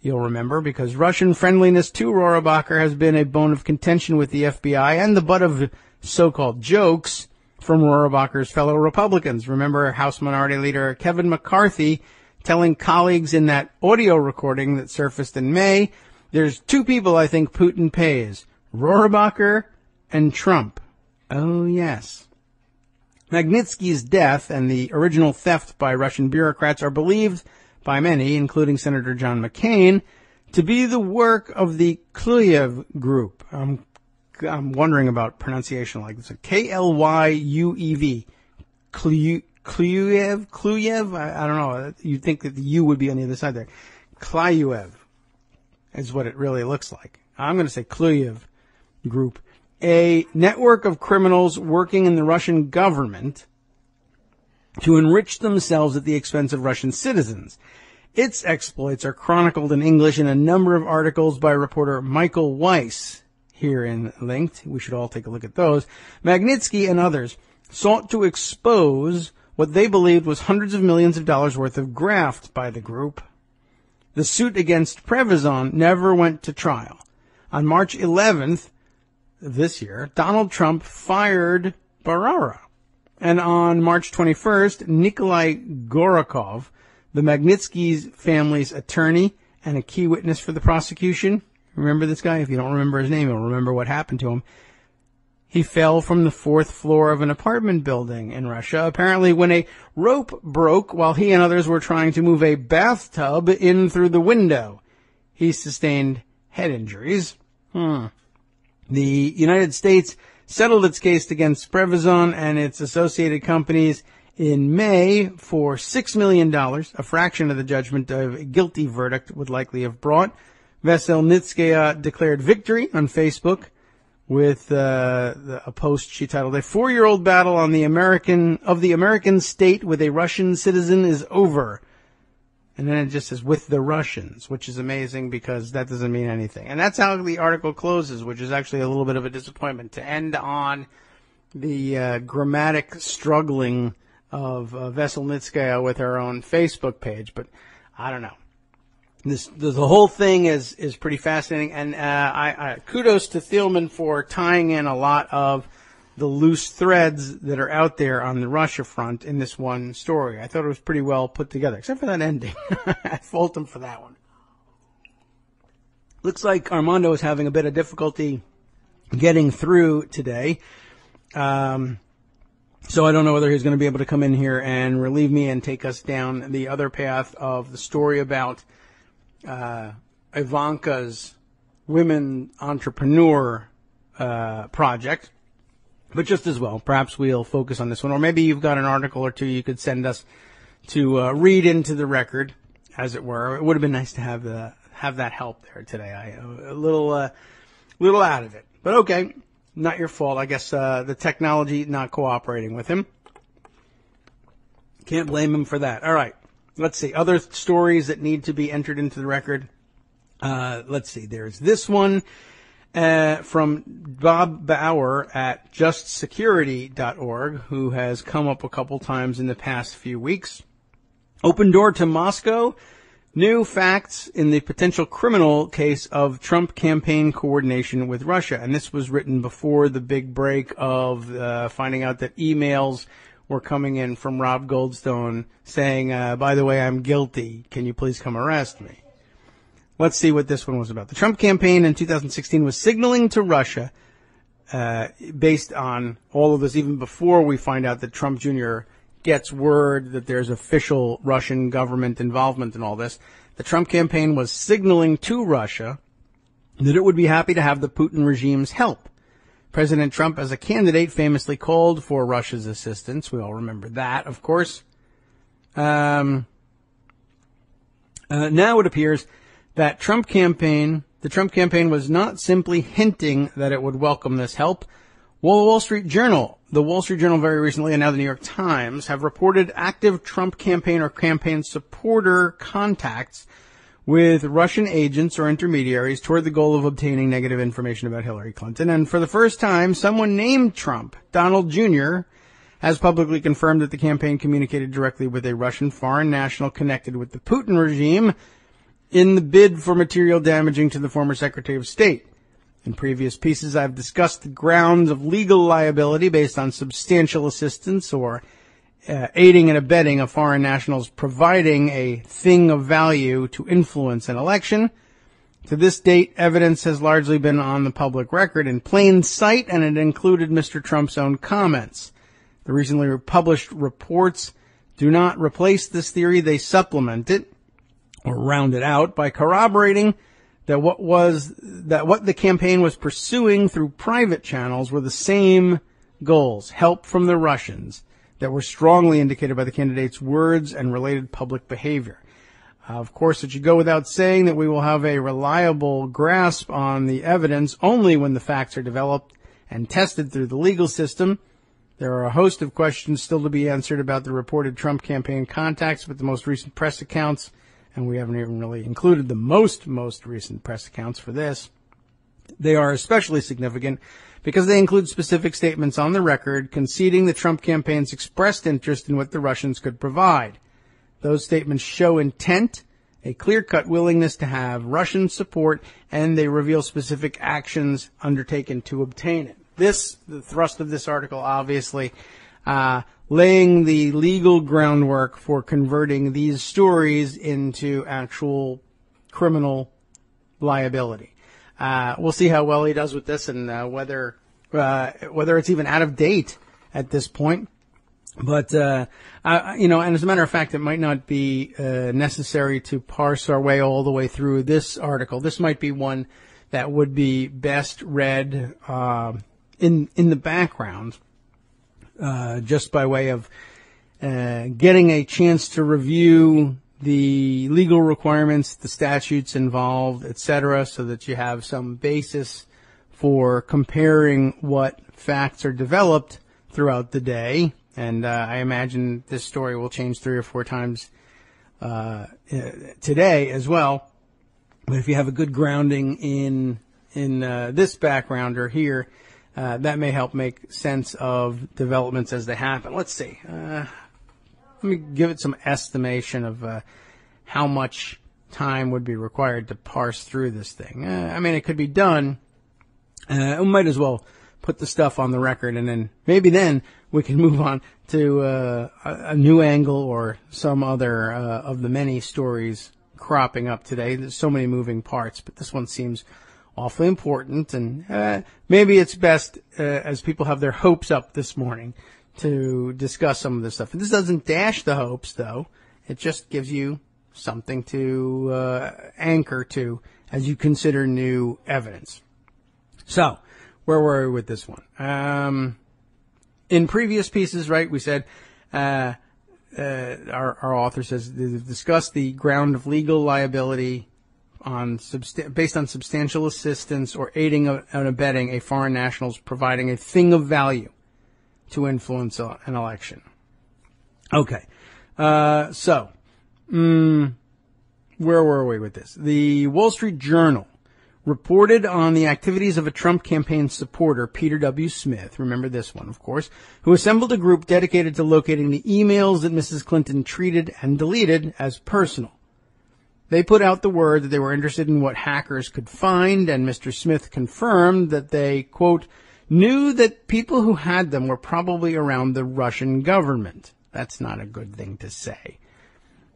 Speaker 3: you'll remember, because Russian friendliness to Rohrabacher has been a bone of contention with the FBI and the butt of so-called jokes from Rohrabacher's fellow Republicans. Remember House Minority Leader Kevin McCarthy telling colleagues in that audio recording that surfaced in May, there's two people I think Putin pays, Rohrabacher and Trump. Oh, yes. Magnitsky's death and the original theft by Russian bureaucrats are believed by many, including Senator John McCain, to be the work of the Kluyev group. I'm wondering about pronunciation like this. K-L-Y-U-E-V. Kluyev? I don't know. You'd think that the U would be on the other side there. Kluyev is what it really looks like. I'm going to say Kluyev group. A network of criminals working in the Russian government to enrich themselves at the expense of Russian citizens. Its exploits are chronicled in English in a number of articles by reporter Michael Weiss, herein linked. We should all take a look at those. Magnitsky and others sought to expose what they believed was hundreds of millions of dollars worth of graft by the group. The suit against Prevezon never went to trial. On March 11th of this year, Donald Trump fired Barara. And on March 21st, Nikolai Gorakov, the Magnitsky family's attorney and a key witness for the prosecution, remember this guy? If you don't remember his name, you'll remember what happened to him. He fell from the fourth floor of an apartment building in Russia, apparently when a rope broke while he and others were trying to move a bathtub in through the window. He sustained head injuries. The United States settled its case against Prevezon and its associated companies in May for $6 million, a fraction of the judgment a guilty verdict would likely have brought. Veselnitskaya declared victory on Facebook with a post she titled, "A 4-year-old battle on the American state with a Russian citizen is over." And then it just says, with the Russians, which is amazing because that doesn't mean anything. And that's how the article closes, which is actually a little bit of a disappointment to end on the grammatic struggling of Veselnitskaya with her own Facebook page. But I don't know. The whole thing is pretty fascinating. And I kudos to Thielman for tying in a lot of the loose threads that are out there on the Russia front in this one story. I thought it was pretty well put together, except for that ending. I fault him for that one. Looks like Armando is having a bit of difficulty getting through today. So I don't know whether he's going to be able to come in here and relieve me and take us down the other path of the story about Ivanka's women entrepreneur project. But just as well, perhaps we'll focus on this one. Or maybe you've got an article or two you could send us to read into the record, as it were. It would have been nice to have that help there today. A little out of it. But okay, not your fault. I guess the technology not cooperating with him. Can't blame him for that. All right, let's see. Other stories that need to be entered into the record. Let's see. There's this one. From Bob Bauer at justsecurity.org, who has come up a couple times in the past few weeks. Open door to Moscow. New facts in the potential criminal case of Trump campaign coordination with Russia. And this was written before the big break of finding out that emails were coming in from Rob Goldstone saying, by the way, I'm guilty. Can you please come arrest me? Let's see what this one was about. The Trump campaign in 2016 was signaling to Russia, based on all of this, even before we find out that Trump Jr. gets word that there's official Russian government involvement in all this. The Trump campaign was signaling to Russia that it would be happy to have the Putin regime's help. President Trump, as a candidate, famously called for Russia's assistance. We all remember that, of course. Now it appears that the Trump campaign was not simply hinting that it would welcome this help. Well, the Wall Street Journal very recently, and now the New York Times, have reported active Trump campaign or campaign supporter contacts with Russian agents or intermediaries toward the goal of obtaining negative information about Hillary Clinton. And for the first time, someone named Trump, Donald Jr., has publicly confirmed that the campaign communicated directly with a Russian foreign national connected with the Putin regime in the bid for material damaging to the former Secretary of State. In previous pieces, I've discussed the grounds of legal liability based on substantial assistance or aiding and abetting a foreign national's providing a thing of value to influence an election. To this date, evidence has largely been on the public record in plain sight, and it included Mr. Trump's own comments. The recently published reports do not replace this theory. They supplement it or round it out by corroborating that what the campaign was pursuing through private channels were the same goals, help from the Russians, that were strongly indicated by the candidate's words and related public behavior. Of course, it should go without saying that we will have a reliable grasp on the evidence only when the facts are developed and tested through the legal system. There are a host of questions still to be answered about the reported Trump campaign contacts with the most recent press accounts, and we haven't even really included the most recent press accounts for this. They are especially significant because they include specific statements on the record conceding the Trump campaign's expressed interest in what the Russians could provide. Those statements show intent, a clear-cut willingness to have Russian support, and they reveal specific actions undertaken to obtain it. The thrust of this article, obviously, laying the legal groundwork for converting these stories into actual criminal liability. We'll see how well he does with this and whether it's even out of date at this point. But, and as a matter of fact, it might not be necessary to parse our way all the way through this article. This might be one that would be best read in the background, just by way of getting a chance to review the legal requirements, the statutes involved, etc., so that you have some basis for comparing what facts are developed throughout the day. And I imagine this story will change 3 or 4 times today as well. But if you have a good grounding in this background or here, that may help make sense of developments as they happen. Let's see. Let me give it some estimation of how much time would be required to parse through this thing. It could be done. We might as well put the stuff on the record, and then we can move on to a new angle or some other of the many stories cropping up today. There's so many moving parts, but this one seems awfully important, and maybe it's best as people have their hopes up this morning to discuss some of this stuff. This doesn't dash the hopes, though. It just gives you something to anchor to as you consider new evidence. So, where were we with this one? In previous pieces, right, we said our author says they've discussed the ground of legal liability based on substantial assistance or aiding and abetting a foreign national's providing a thing of value to influence an election. Okay. So, where were we with this? The Wall Street Journal reported on the activities of a Trump campaign supporter, Peter W. Smith, remember this one, of course, who assembled a group dedicated to locating the emails that Mrs. Clinton treated and deleted as personal. They put out the word that they were interested in what hackers could find, and Mr. Smith confirmed that they, quote, knew that people who had them were probably around the Russian government. That's not a good thing to say.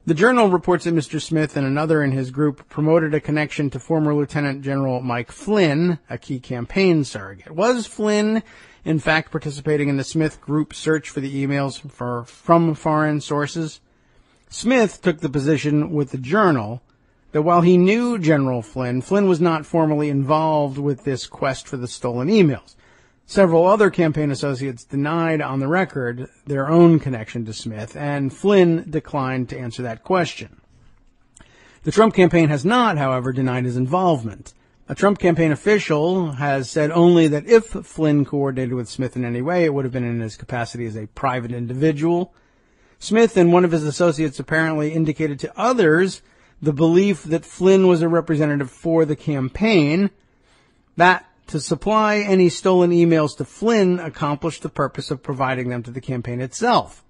Speaker 3: The Journal reports that Mr. Smith and another in his group promoted a connection to former Lieutenant General Mike Flynn, a key campaign surrogate. Was Flynn, in fact, participating in the Smith group search for the emails from foreign sources? Smith took the position with the Journal that while he knew General Flynn, Flynn was not formally involved with this quest for the stolen emails. Several other campaign associates denied on the record their own connection to Smith, and Flynn declined to answer that question. The Trump campaign has not, however, denied his involvement. A Trump campaign official has said only that if Flynn coordinated with Smith in any way, it would have been in his capacity as a private individual. Smith and one of his associates apparently indicated to others the belief that Flynn was a representative for the campaign, that to supply any stolen emails to Flynn accomplished the purpose of providing them to the campaign itself.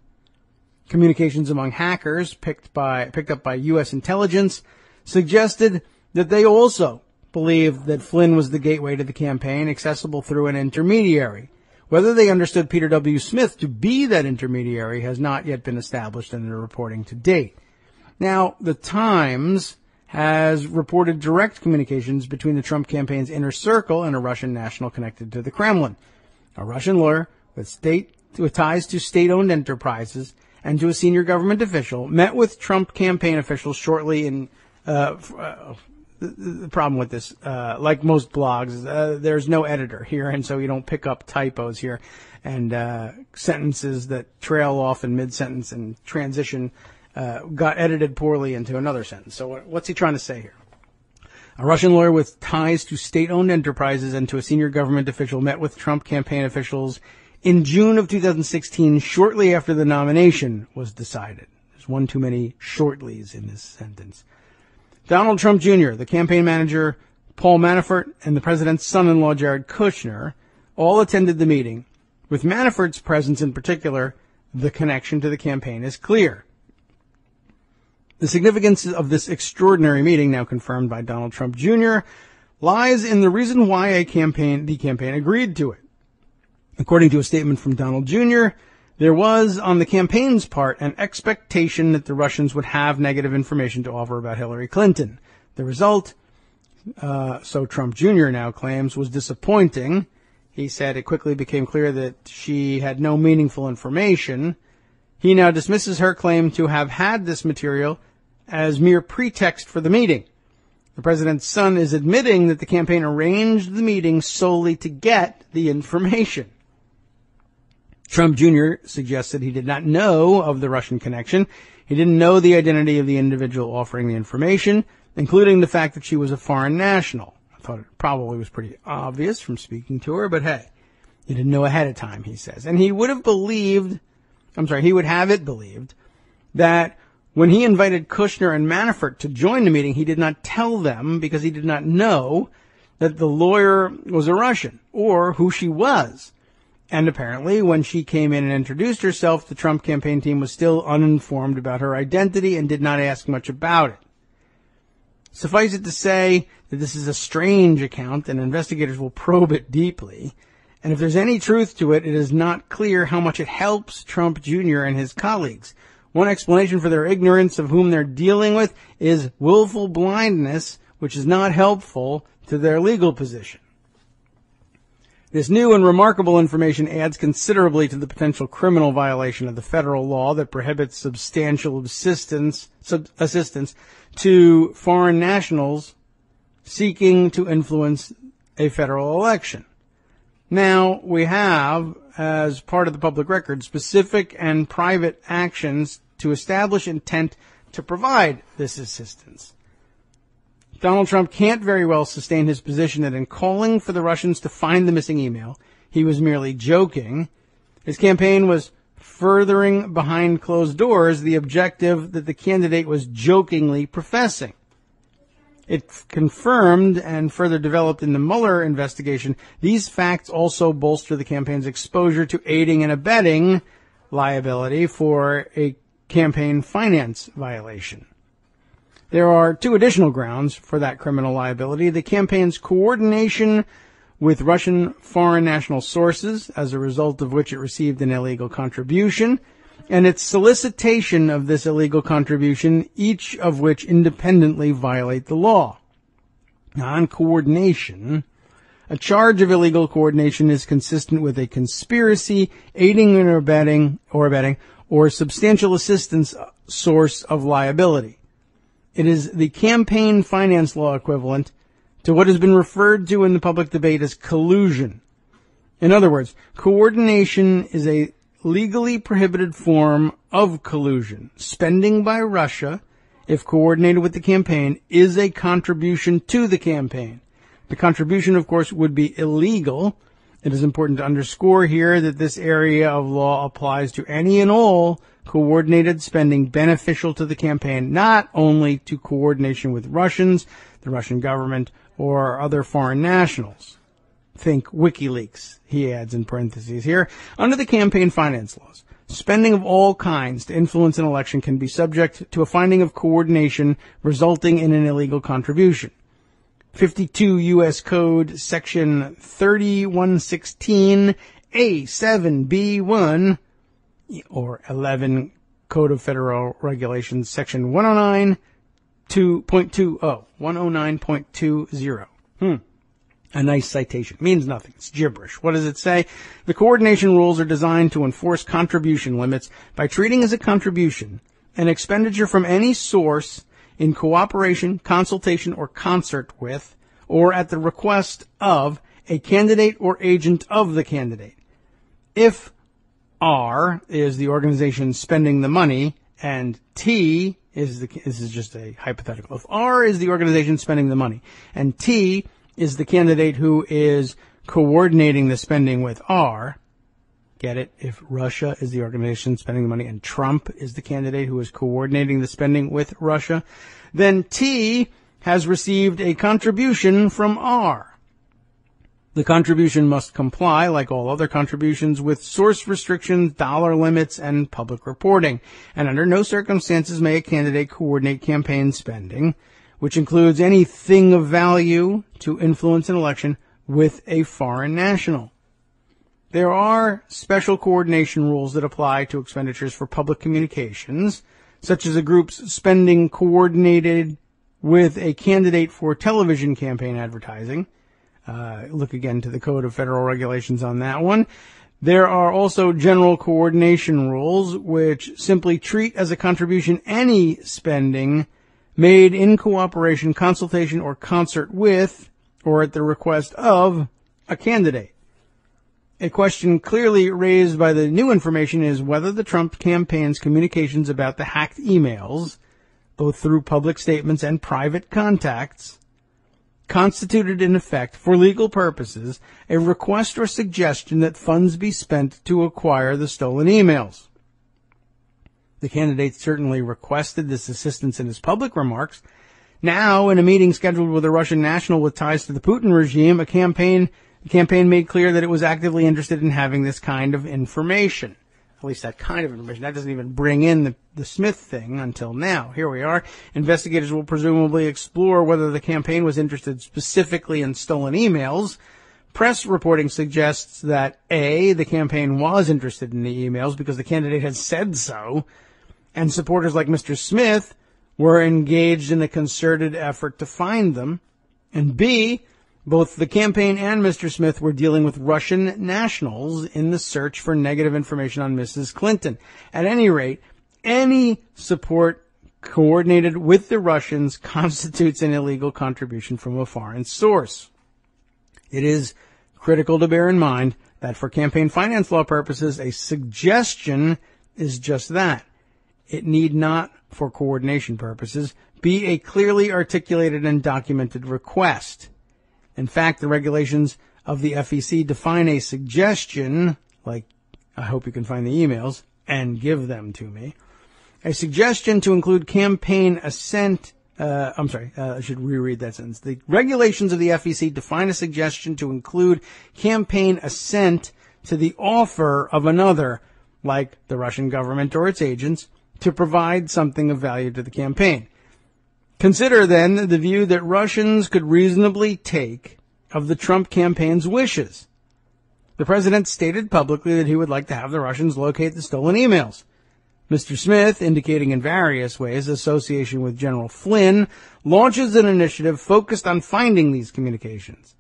Speaker 3: Communications among hackers picked up by U.S. intelligence suggested that they also believed that Flynn was the gateway to the campaign, accessible through an intermediary. Whether they understood Peter W. Smith to be that intermediary has not yet been established in their reporting to date. Now, the Times has reported direct communications between the Trump campaign's inner circle and a Russian national connected to the Kremlin. A Russian lawyer with ties to state-owned enterprises and to a senior government official met with Trump campaign officials shortly in the problem with this, like most blogs, there's no editor here, and so you don't pick up typos here and sentences that trail off in mid-sentence and transition got edited poorly into another sentence. So what's he trying to say here? A Russian lawyer with ties to state-owned enterprises and to a senior government official met with Trump campaign officials in June of 2016, shortly after the nomination was decided. There's one too many shortlys in this sentence. Donald Trump Jr., the campaign manager, Paul Manafort, and the president's son-in-law, Jared Kushner, all attended the meeting. With Manafort's presence in particular, the connection to the campaign is clear. The significance of this extraordinary meeting, now confirmed by Donald Trump Jr., lies in the reason why the campaign agreed to it. According to a statement from Donald Jr., there was, on the campaign's part, an expectation that the Russians would have negative information to offer about Hillary Clinton. The result, so Trump Jr. now claims, was disappointing. He said it quickly became clear that she had no meaningful information. He now dismisses her claim to have had this material as mere pretext for the meeting. The president's son is admitting that the campaign arranged the meeting solely to get the information. Trump Jr. suggested he did not know of the Russian connection. He didn't know the identity of the individual offering the information, including the fact that she was a foreign national. I thought it probably was pretty obvious from speaking to her, but hey, he didn't know ahead of time, he says. And he would have it believed that when he invited Kushner and Manafort to join the meeting, he did not tell them because he did not know that the lawyer was a Russian or who she was. And apparently, when she came in and introduced herself, the Trump campaign team was still uninformed about her identity and did not ask much about it. Suffice it to say that this is a strange account, and investigators will probe it deeply. And if there's any truth to it, it is not clear how much it helps Trump Jr. and his colleagues. One explanation for their ignorance of whom they're dealing with is willful blindness, which is not helpful to their legal position. This new and remarkable information adds considerably to the potential criminal violation of the federal law that prohibits substantial assistance to foreign nationals seeking to influence a federal election. Now, we have, as part of the public record, specific and private actions to establish intent to provide this assistance. Donald Trump can't very well sustain his position that in calling for the Russians to find the missing email, he was merely joking. His campaign was furthering behind closed doors the objective that the candidate was jokingly professing. It confirmed and further developed in the Mueller investigation. These facts also bolster the campaign's exposure to aiding and abetting liability for a campaign finance violation. There are two additional grounds for that criminal liability: the campaign's coordination with Russian foreign national sources, as a result of which it received an illegal contribution, and its solicitation of this illegal contribution, each of which independently violate the law. On coordination, a charge of illegal coordination is consistent with a conspiracy, aiding and abetting, or substantial assistance source of liability. It is the campaign finance law equivalent to what has been referred to in the public debate as collusion. In other words, coordination is a legally prohibited form of collusion. Spending by Russia, if coordinated with the campaign, is a contribution to the campaign. The contribution, of course, would be illegal. It is important to underscore here that this area of law applies to any and all coordinated spending beneficial to the campaign, not only to coordination with Russians, the Russian government, or other foreign nationals. Think WikiLeaks, he adds in parentheses here. Under the campaign finance laws, spending of all kinds to influence an election can be subject to a finding of coordination resulting in an illegal contribution. 52 U.S. Code Section 3116 A7B1 or 11 Code of Federal Regulations Section 109.20. A nice citation. Means nothing. It's gibberish. What does it say? The coordination rules are designed to enforce contribution limits by treating as a contribution an expenditure from any source in cooperation, consultation, or concert with, or at the request of a candidate or agent of the candidate. If R is the organization spending the money, and T is this is just a hypothetical. If R is the organization spending the money, and T is the candidate who is coordinating the spending with R, get it? If Russia is the organization spending the money and Trump is the candidate who is coordinating the spending with Russia, then T has received a contribution from R. The contribution must comply, like all other contributions, with source restrictions, dollar limits, and public reporting. And under no circumstances may a candidate coordinate campaign spending, which includes anything of value to influence an election, with a foreign national. There are special coordination rules that apply to expenditures for public communications, such as a group's spending coordinated with a candidate for television campaign advertising. Look again to the Code of Federal Regulations on that one. There are also general coordination rules, which simply treat as a contribution any spending made in cooperation, consultation, or concert with, or at the request of, a candidate. A question clearly raised by the new information is whether the Trump campaign's communications about the hacked emails, both through public statements and private contacts, constituted in effect, for legal purposes, a request or suggestion that funds be spent to acquire the stolen emails. The candidate certainly requested this assistance in his public remarks. Now, in a meeting scheduled with a Russian national with ties to the Putin regime, the campaign made clear that it was actively interested in having this kind of information. At least that kind of information. That doesn't even bring in the Smith thing until now. Here we are. Investigators will presumably explore whether the campaign was interested specifically in stolen emails. Press reporting suggests that A, the campaign was interested in the emails because the candidate had said so, and supporters like Mr. Smith were engaged in a concerted effort to find them, and B, both the campaign and Mr. Smith were dealing with Russian nationals in the search for negative information on Mrs. Clinton. At any rate, any support coordinated with the Russians constitutes an illegal contribution from a foreign source. It is critical to bear in mind that for campaign finance law purposes, a suggestion is just that. It need not, for coordination purposes, be a clearly articulated and documented request. In fact, the regulations of the FEC define a suggestion, like, I hope you can find the emails, and give them to me. A suggestion to include campaign assent, I should reread that sentence. The regulations of the FEC define a suggestion to include campaign assent to the offer of another, like the Russian government or its agents, to provide something of value to the campaign. Consider, then, the view that Russians could reasonably take of the Trump campaign's wishes. The president stated publicly that he would like to have the Russians locate the stolen emails. Mr. Smith, indicating in various ways association with General Flynn, launches an initiative focused on finding these communications.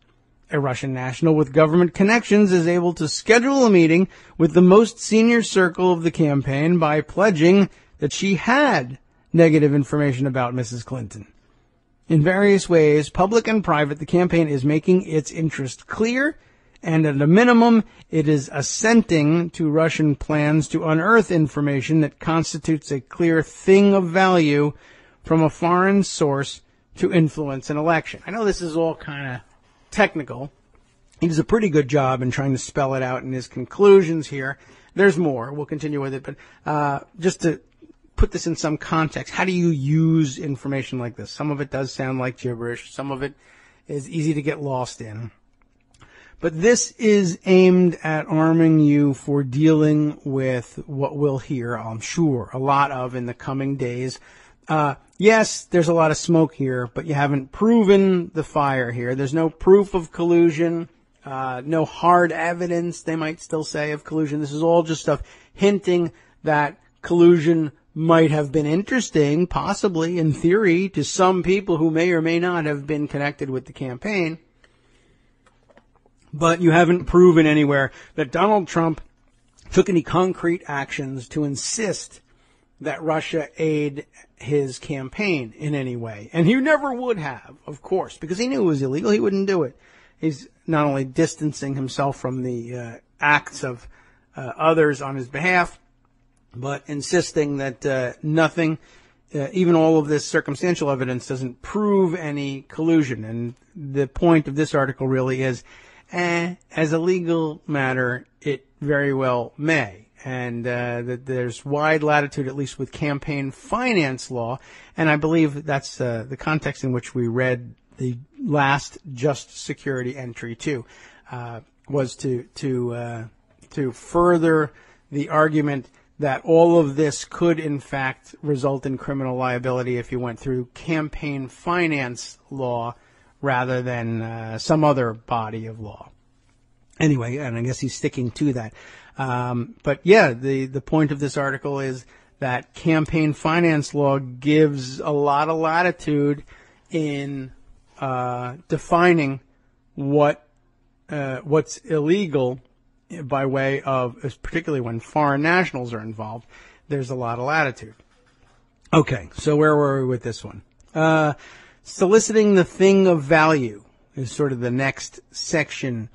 Speaker 3: A Russian national with government connections is able to schedule a meeting with the most senior circle of the campaign by pledging that she had negative information about Mrs. Clinton. In various ways, public and private, the campaign is making its interest clear, and at a minimum, it is assenting to Russian plans to unearth information that constitutes a clear thing of value from a foreign source to influence an election. I know this is all kind of technical. He does a pretty good job in trying to spell it out in his conclusions here. There's more. We'll continue with it. But just to put this in some context, how do you use information like this? Some of it does sound like gibberish. Some of it is easy to get lost in. But this is aimed at arming you for dealing with what we'll hear, I'm sure, a lot of in the coming days. Yes, there's a lot of smoke here, but you haven't proven the fire here. There's no proof of collusion, no hard evidence, they might still say, of collusion. This is all just stuff hinting that collusion might have been interesting, possibly, in theory, to some people who may or may not have been connected with the campaign. But you haven't proven anywhere that Donald Trump took any concrete actions to insist that Russia aid his campaign in any way. And he never would have, of course, because he knew it was illegal. He wouldn't do it. He's not only distancing himself from the acts of others on his behalf, but insisting that nothing, even all of this circumstantial evidence, doesn't prove any collusion. And the point of this article really is, as a legal matter, it very well may. And that there's wide latitude, at least with campaign finance law. And I believe that's the context in which we read the last just security entry too, was to further the argument that all of this could in fact result in criminal liability if you went through campaign finance law rather than some other body of law. Anyway, and I guess he's sticking to that. But yeah, the point of this article is that campaign finance law gives a lot of latitude in defining what's illegal by way of, particularly when foreign nationals are involved. There's a lot of latitude. Okay, so where were we with this one? Soliciting the thing of value is sort of the next section,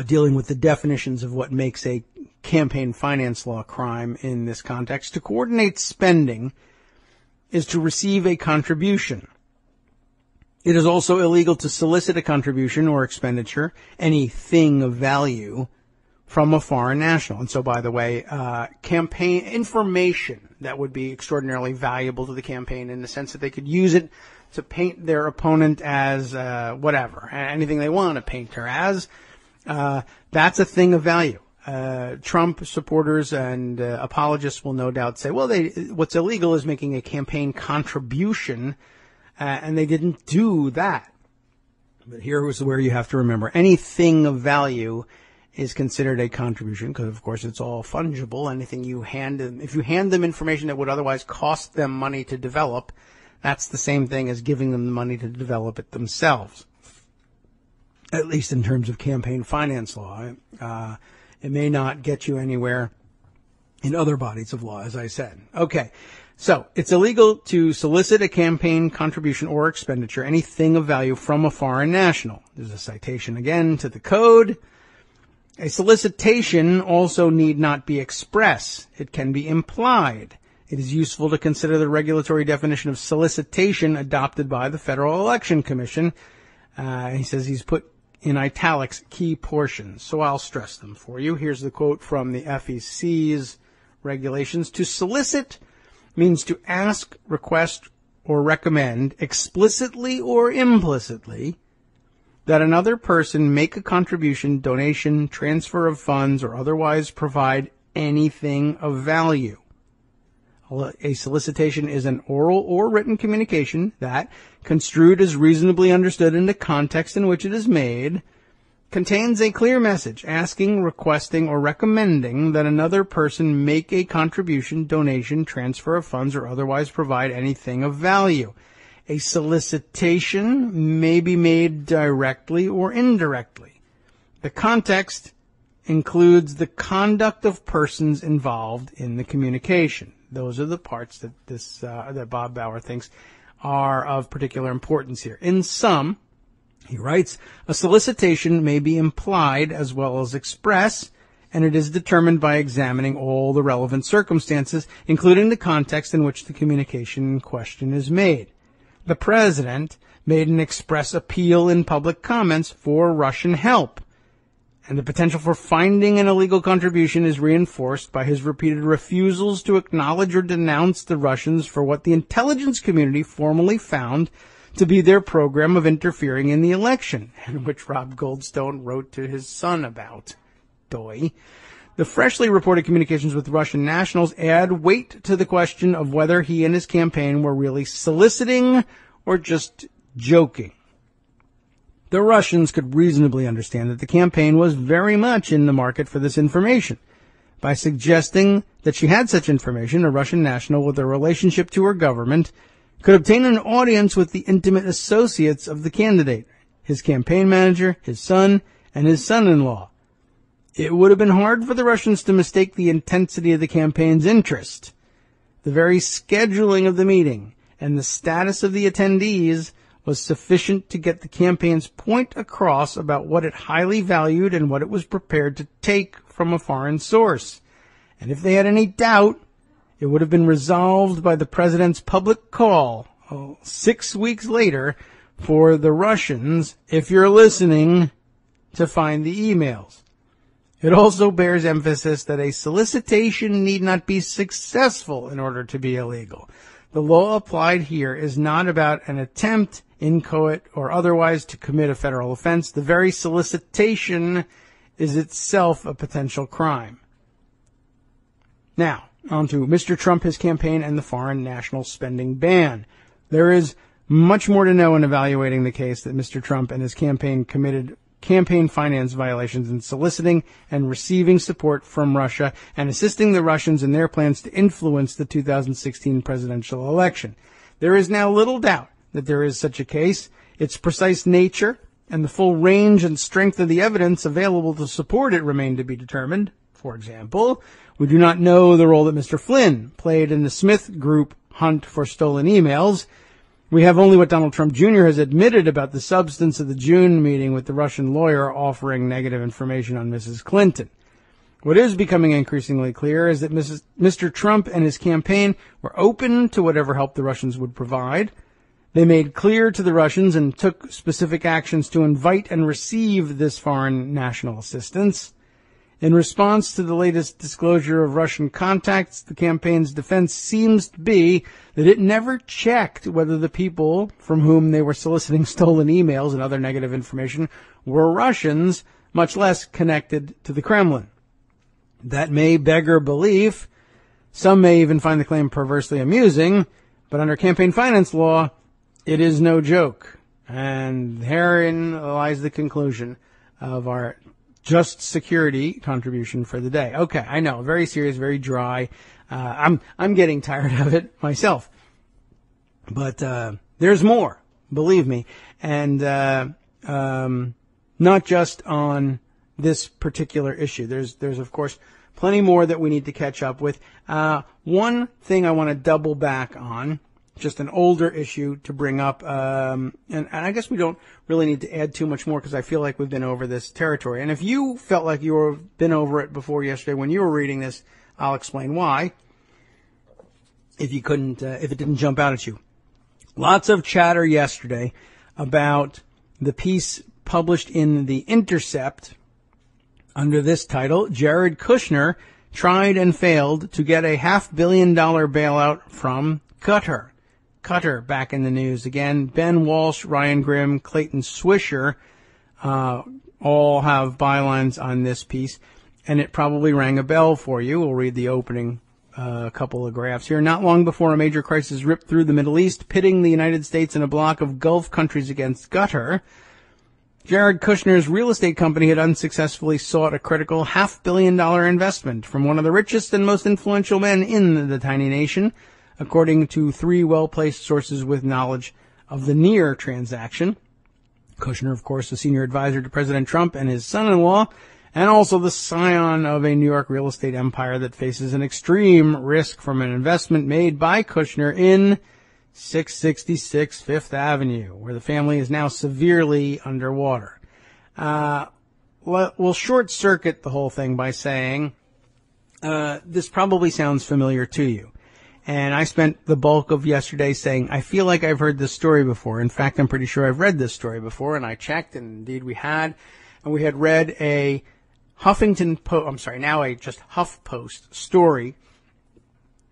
Speaker 3: dealing with the definitions of what makes a campaign finance law crime in this context. To coordinate spending is to receive a contribution. It is also illegal to solicit a contribution or expenditure, any thing of value, from a foreign national. And so, by the way, campaign information that would be extraordinarily valuable to the campaign in the sense that they could use it to paint their opponent as whatever, anything they want to paint her as, that's a thing of value. Trump supporters and apologists will no doubt say, well, what's illegal is making a campaign contribution, and they didn't do that. But here was where you have to remember, anything of value is considered a contribution because, of course, it's all fungible. Anything you hand them, if you hand them information that would otherwise cost them money to develop, that's the same thing as giving them the money to develop it themselves, at least in terms of campaign finance law. It may not get you anywhere in other bodies of law, as I said. Okay, so it's illegal to solicit a campaign contribution or expenditure, anything of value, from a foreign national. There's a citation again to the code. A solicitation also need not be express. It can be implied. It is useful to consider the regulatory definition of solicitation adopted by the Federal Election Commission. He says he's put in italics key portions, so I'll stress them for you. Here's the quote from the FEC's regulations. To solicit means to ask, request, or recommend, explicitly or implicitly, that another person make a contribution, donation, transfer of funds, or otherwise provide anything of value. A solicitation is an oral or written communication that, construed as reasonably understood in the context in which it is made, contains a clear message asking, requesting, or recommending that another person make a contribution, donation, transfer of funds, or otherwise provide anything of value. A solicitation may be made directly or indirectly. The context includes the conduct of persons involved in the communication. Those are the parts that that Bob Bauer thinks are of particular importance here. In sum, he writes, a solicitation may be implied as well as express, and it is determined by examining all the relevant circumstances, including the context in which the communication in question is made. the president made an express appeal in public comments for Russian help. And the potential for finding an illegal contribution is reinforced by his repeated refusals to acknowledge or denounce the Russians for what the intelligence community formally found to be their program of interfering in the election, and which Rob Goldstone wrote to his son about. Doy. The freshly reported communications with Russian nationals add weight to the question of whether he and his campaign were really soliciting or just joking. The Russians could reasonably understand that the campaign was very much in the market for this information. By suggesting that she had such information, a Russian national with a relationship to her government could obtain an audience with the intimate associates of the candidate, his campaign manager, his son, and his son-in-law. It would have been hard for the Russians to mistake the intensity of the campaign's interest. The very scheduling of the meeting and the status of the attendees was sufficient to get the campaign's point across about what it highly valued and what it was prepared to take from a foreign source. And if they had any doubt, it would have been resolved by the president's public call 6 weeks later for the Russians, if you're listening, to find the emails. It also bears emphasis that a solicitation need not be successful in order to be illegal. The law applied here is not about an attempt, inchoate or otherwise, to commit a federal offense. The very solicitation is itself a potential crime. Now, on to Mr. Trump, his campaign, and the foreign national spending ban. There is much more to know in evaluating the case that Mr. Trump and his campaign committed campaign finance violations in soliciting and receiving support from Russia and assisting the Russians in their plans to influence the 2016 presidential election. There is now little doubt that there is such a case. Its precise nature and the full range and strength of the evidence available to support it remain to be determined. For example, we do not know the role that Mr. Flynn played in the Smith Group hunt for stolen emails. We have only what Donald Trump Jr. has admitted about the substance of the June meeting with the Russian lawyer offering negative information on Mrs. Clinton. What is becoming increasingly clear is that Mr. Trump and his campaign were open to whatever help the Russians would provide. They made clear to the Russians and took specific actions to invite and receive this foreign national assistance. In response to the latest disclosure of Russian contacts, the campaign's defense seems to be that it never checked whether the people from whom they were soliciting stolen emails and other negative information were Russians, much less connected to the Kremlin. That may beggar belief. Some may even find the claim perversely amusing, but under campaign finance law, it is no joke. And herein lies the conclusion of our just security contribution for the day. Okay, I know, very serious, very dry. I'm getting tired of it myself. But there's more, believe me, and not just on this particular issue. There's of course plenty more that we need to catch up with. One thing I want to double back on, just an older issue to bring up, and I guess we don't really need to add too much more because I feel like we've been over this territory. And if you felt like you were been over it before yesterday when you were reading this, I'll explain why. If you couldn't, if it didn't jump out at you. Lots of chatter yesterday about the piece published in The Intercept under this title, Jared Kushner tried and failed to get a $500 million bailout from Qatar. Qatar back in the news again. Ben Walsh, Ryan Grimm, Clayton Swisher all have bylines on this piece, and it probably rang a bell for you. We'll read the opening couple of graphs here. Not long before a major crisis ripped through the Middle East, pitting the United States and a bloc of Gulf countries against Qatar, Jared Kushner's real estate company had unsuccessfully sought a critical $500 million investment from one of the richest and most influential men in the tiny nation, according to three well-placed sources with knowledge of the near transaction. Kushner, of course, a senior advisor to President Trump and his son-in-law, and also the scion of a New York real estate empire that faces an extreme risk from an investment made by Kushner in 666 Fifth Avenue, where the family is now severely underwater. We'll short-circuit the whole thing by saying this probably sounds familiar to you. And I spent the bulk of yesterday saying, I feel like I've heard this story before. In fact, I'm pretty sure I've read this story before, and I checked, and indeed we had. And we had read a HuffPost story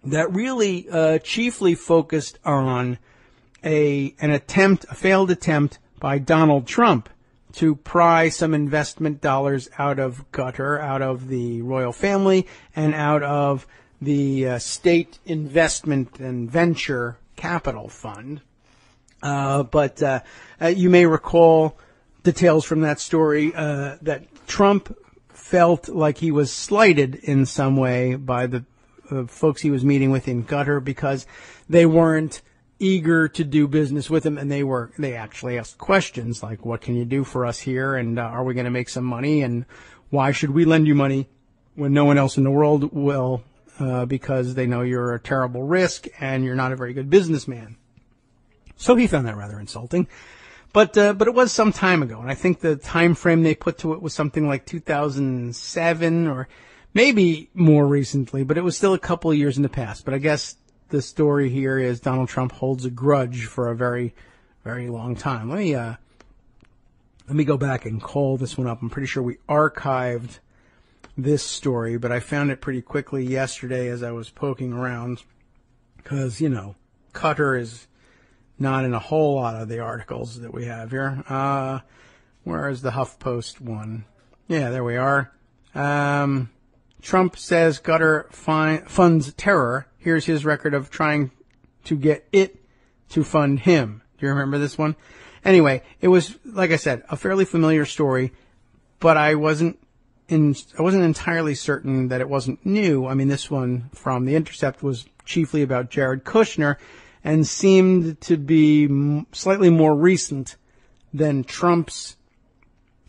Speaker 3: that really chiefly focused on a failed attempt by Donald Trump to pry some investment dollars out of Qatar, out of the royal family, and out of the State Investment and Venture Capital Fund. But you may recall details from that story that Trump felt like he was slighted in some way by the folks he was meeting with in Qatar because they weren't eager to do business with him, and they actually asked questions like, what can you do for us here, and are we going to make some money, and why should we lend you money when no one else in the world will, because they know you're a terrible risk and you're not a very good businessman. So he found that rather insulting. But it was some time ago, and I think the time frame they put to it was something like 2007 or maybe more recently, but it was still a couple of years in the past. But I guess the story here is Donald Trump holds a grudge for a very, very long time. Let me go back and call this one up. I'm pretty sure we archived this story, but I found it pretty quickly yesterday as I was poking around because, Qatar is not in a whole lot of the articles that we have here. Where is the HuffPost one? Yeah, there we are. Trump says Qatar funds terror. Here's his record of trying to get it to fund him. Do you remember this one? Anyway, it was, like I said, a fairly familiar story, but I wasn't entirely certain that it wasn't new. I mean, this one from The Intercept was chiefly about Jared Kushner and seemed to be slightly more recent than Trump's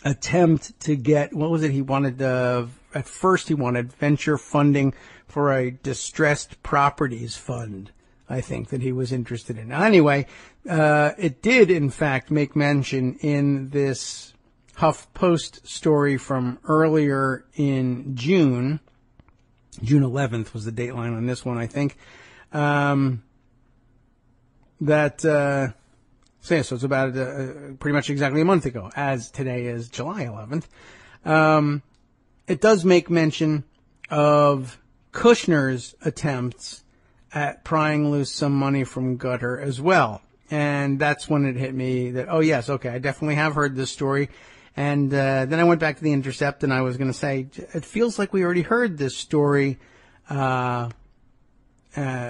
Speaker 3: attempt to get, what was it he wanted, at first he wanted venture funding for a distressed properties fund, I think, that he was interested in. Now, anyway, it did, in fact, make mention in this HuffPost story from earlier in June. June 11th was the dateline on this one, I think. So it's about pretty much exactly a month ago, as today is July 11th. It does make mention of Kushner's attempts at prying loose some money from Qatar as well. And that's when it hit me that, oh yes, okay, I definitely have heard this story. And then I went back to The Intercept and I was going to say, it feels like we already heard this story,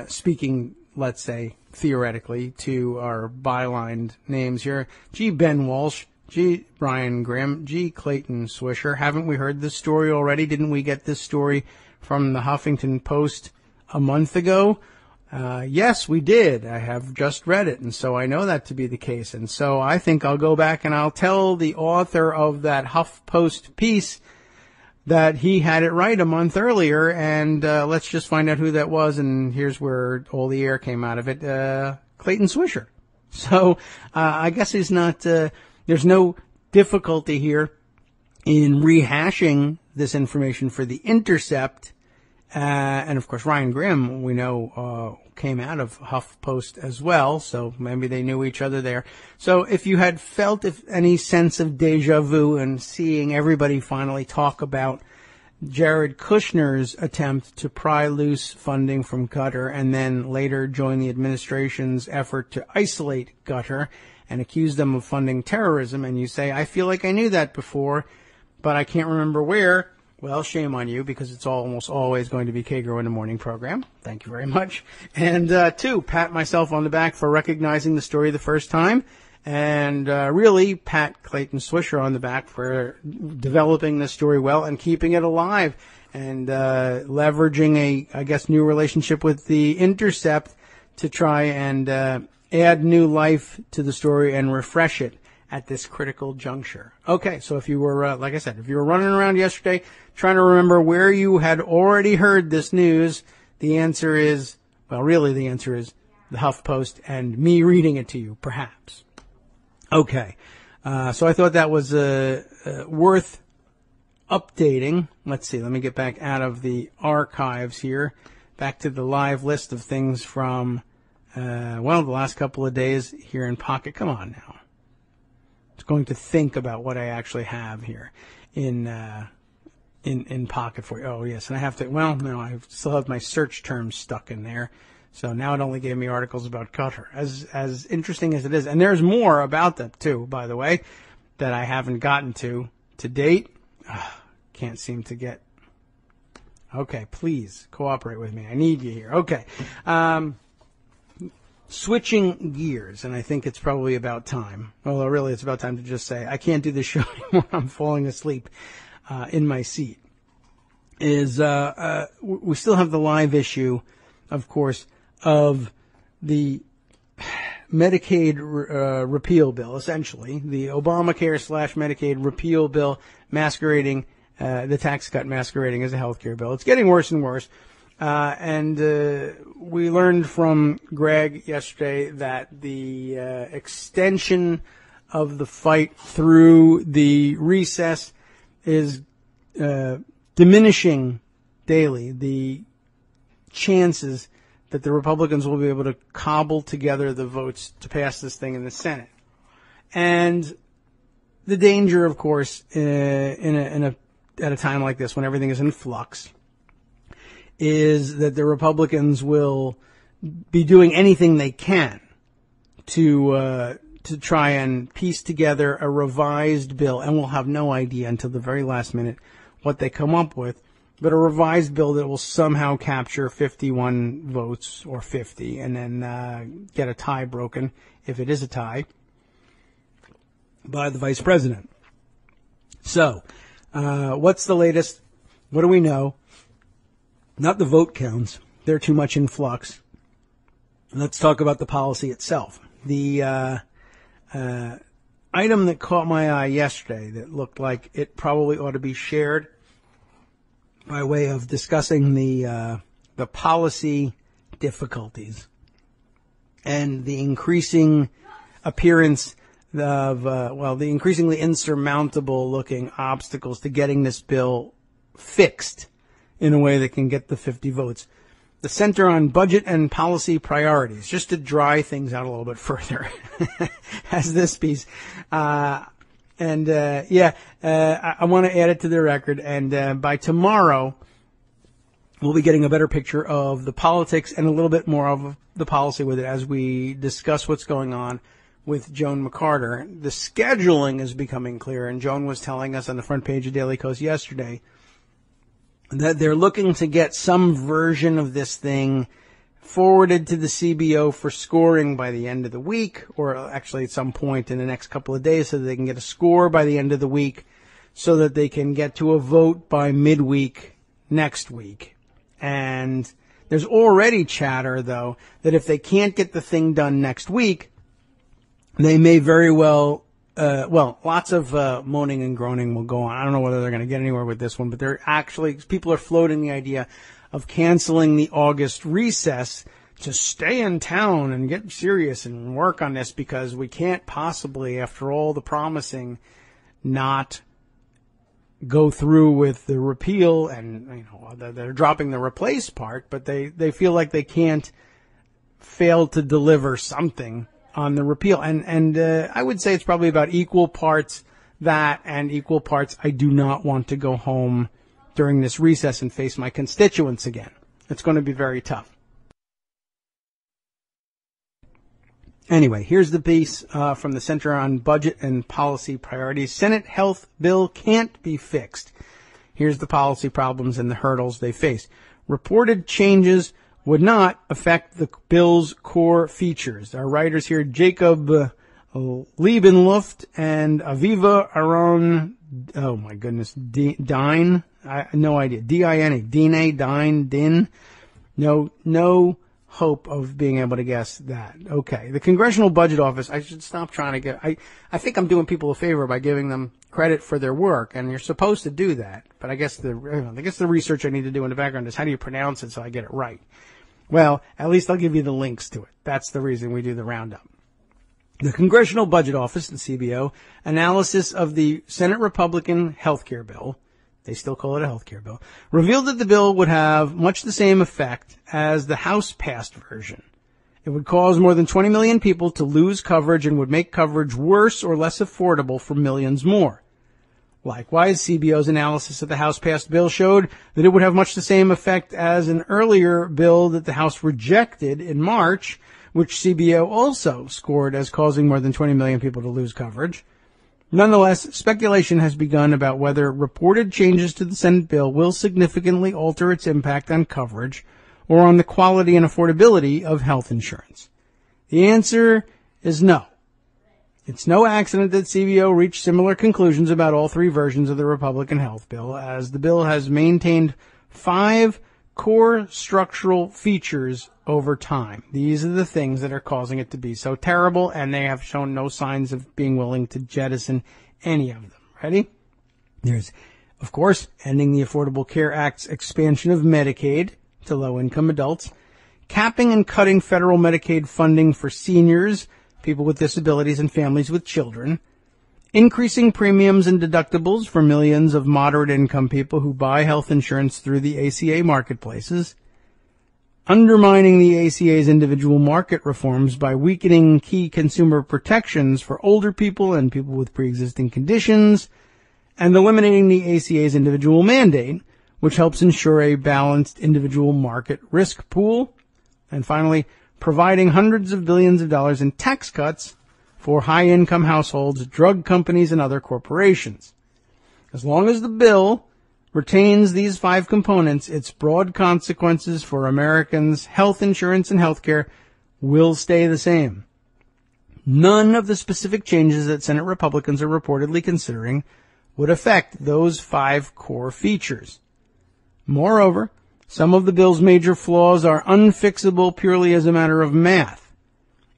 Speaker 3: speaking, let's say, theoretically, to our bylined names here. G. Ben Walsh, G. Brian Grimm, G. Clayton Swisher. Haven't we heard this story already? Didn't we get this story from the Huffington Post a month ago? Yes, we did. I have just read it, and so I know that to be the case. And so I think I'll go back and I'll tell the author of that HuffPost piece that he had it right a month earlier, and let's just find out who that was, and here's where all the air came out of it. Clayton Swisher. So I guess he's not, there's no difficulty here in rehashing this information for The Intercept. And of course, Ryan Grimm, we know, came out of HuffPost as well, so maybe they knew each other there. So if you had felt any sense of deja vu and seeing everybody finally talk about Jared Kushner's attempt to pry loose funding from Qatar and then later join the administration's effort to isolate Qatar and accuse them of funding terrorism, and you say, I feel like I knew that before, but I can't remember where. Well, shame on you, because it's almost always going to be Kagro in the morning program. Thank you very much. And, two, pat myself on the back for recognizing the story the first time. And, really pat Clayton Swisher on the back for developing the story well and keeping it alive. And, leveraging new relationship with The Intercept to try and, add new life to the story and refresh it at this critical juncture. Okay, so if you were, like I said, if you were running around yesterday trying to remember where you had already heard this news, the answer is the HuffPost and me reading it to you, perhaps. Okay, so I thought that was worth updating. Let's see, let me get back out of the archives here back to the live list of things from, the last couple of days here in Pocket. Come on now. It's going to think about what I actually have here in Pocket for you. Oh, yes, and I have to, I still have my search terms stuck in there. So now it only gave me articles about Qatar. As interesting as it is. And there's more about that, too, by the way, that I haven't gotten to date. Can't seem to get. Okay, please cooperate with me. I need you here. Okay. Switching gears, and I think it's probably about time. Although really it's about time to just say I can't do this show anymore. I'm falling asleep in my seat. We still have the live issue, of course, of the Medicaid repeal bill, essentially. The Obamacare / Medicaid repeal bill masquerading, the tax cut masquerading as a health care bill. It's getting worse and worse. And we learned from Greg yesterday that the extension of the fight through the recess is diminishing daily the chances that the Republicans will be able to cobble together the votes to pass this thing in the Senate. And the danger, of course, at a time like this when everything is in flux, is that the Republicans will be doing anything they can to try and piece together a revised bill, and we'll have no idea until the very last minute what they come up with, but a revised bill that will somehow capture 51 votes or 50 and then get a tie broken, if it is a tie, by the vice president. So, what's the latest? What do we know? Not the vote counts. They're too much in flux. Let's talk about the policy itself. The item that caught my eye yesterday that looked like it probably ought to be shared by way of discussing the policy difficulties and the increasing appearance of, the increasingly insurmountable looking obstacles to getting this bill fixed in a way that can get the 50 votes. The Center on Budget and Policy Priorities, just to dry things out a little bit further, has this piece. I want to add it to the record, and by tomorrow, we'll be getting a better picture of the politics and a little bit more of the policy with it as we discuss what's going on with Joan McCarter. The scheduling is becoming clear, and Joan was telling us on the front page of Daily Kos yesterday that they're looking to get some version of this thing forwarded to the CBO for scoring by the end of the week, or actually at some point in the next couple of days, so that they can get a score by the end of the week, so that they can get to a vote by midweek next week. And there's already chatter, though, that if they can't get the thing done next week, they may very well lots of moaning and groaning will go on. I don't know whether they're going to get anywhere with this one, but people are floating the idea of canceling the August recess to stay in town and get serious and work on this, because we can't possibly, after all the promising, not go through with the repeal. And, they're dropping the replace part, but they feel like they can't fail to deliver something on the repeal. And I would say it's probably about equal parts that and equal parts I do not want to go home during this recess and face my constituents again. It's going to be very tough. Anyway, here's the piece from the Center on Budget and Policy Priorities. Senate health bill can't be fixed. Here's the policy problems and the hurdles they face. Reported changes would not affect the bill's core features. Our writers here, Jacob Liebenluft and Aviva Aron, oh my goodness, Dine, no idea, D-I-N-E, Din, no hope of being able to guess that. Okay, the Congressional Budget Office, I should stop trying to get, I think I'm doing people a favor by giving them credit for their work, and you're supposed to do that, but I guess the research I need to do in the background is how do you pronounce it so I get it right? Well, at least I'll give you the links to it. That's the reason we do the roundup. The Congressional Budget Office, the CBO, analysis of the Senate Republican health care bill, they still call it a healthcare bill, revealed that the bill would have much the same effect as the House-passed version. It would cause more than 20 million people to lose coverage and would make coverage worse or less affordable for millions more. Likewise, CBO's analysis of the House-passed bill showed that it would have much the same effect as an earlier bill that the House rejected in March, which CBO also scored as causing more than 20 million people to lose coverage. Nonetheless, speculation has begun about whether reported changes to the Senate bill will significantly alter its impact on coverage or on the quality and affordability of health insurance. The answer is no. It's no accident that CBO reached similar conclusions about all three versions of the Republican health bill, as the bill has maintained 5 core structural features over time. These are the things that are causing it to be so terrible, and they have shown no signs of being willing to jettison any of them. Ready? There's, of course, ending the Affordable Care Act's expansion of Medicaid to low-income adults, capping and cutting federal Medicaid funding for seniors, people with disabilities, and families with children, increasing premiums and deductibles for millions of moderate-income people who buy health insurance through the ACA marketplaces, undermining the ACA's individual market reforms by weakening key consumer protections for older people and people with pre-existing conditions, and eliminating the ACA's individual mandate, which helps ensure a balanced individual market risk pool, and finally, providing hundreds of billions of dollars in tax cuts for high-income households, drug companies, and other corporations. As long as the bill retains these 5 components, its broad consequences for Americans' health insurance and health care will stay the same. None of the specific changes that Senate Republicans are reportedly considering would affect those 5 core features. Moreover, some of the bill's major flaws are unfixable purely as a matter of math.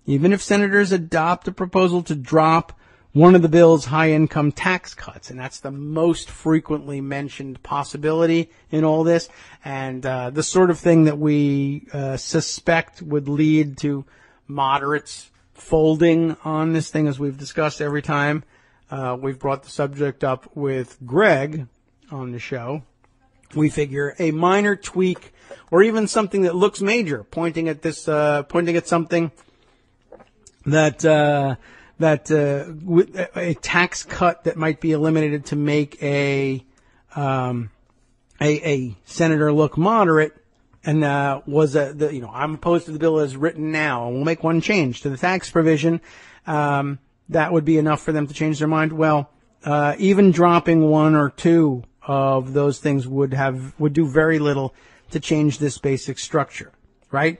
Speaker 3: Even if senators adopt a proposal to drop one of the bill's high-income tax cuts, and that's the most frequently mentioned possibility in all this, and the sort of thing that we suspect would lead to moderates folding on this thing, as we've discussed every time we've brought the subject up with Greg on the show. We figure a minor tweak, or even something that looks major, pointing at something that a tax cut that might be eliminated to make a senator look moderate, and I'm opposed to the bill as written now, and we'll make one change to the tax provision. That would be enough for them to change their mind. Well, even dropping 1 or 2 of those things would do very little to change this basic structure, right?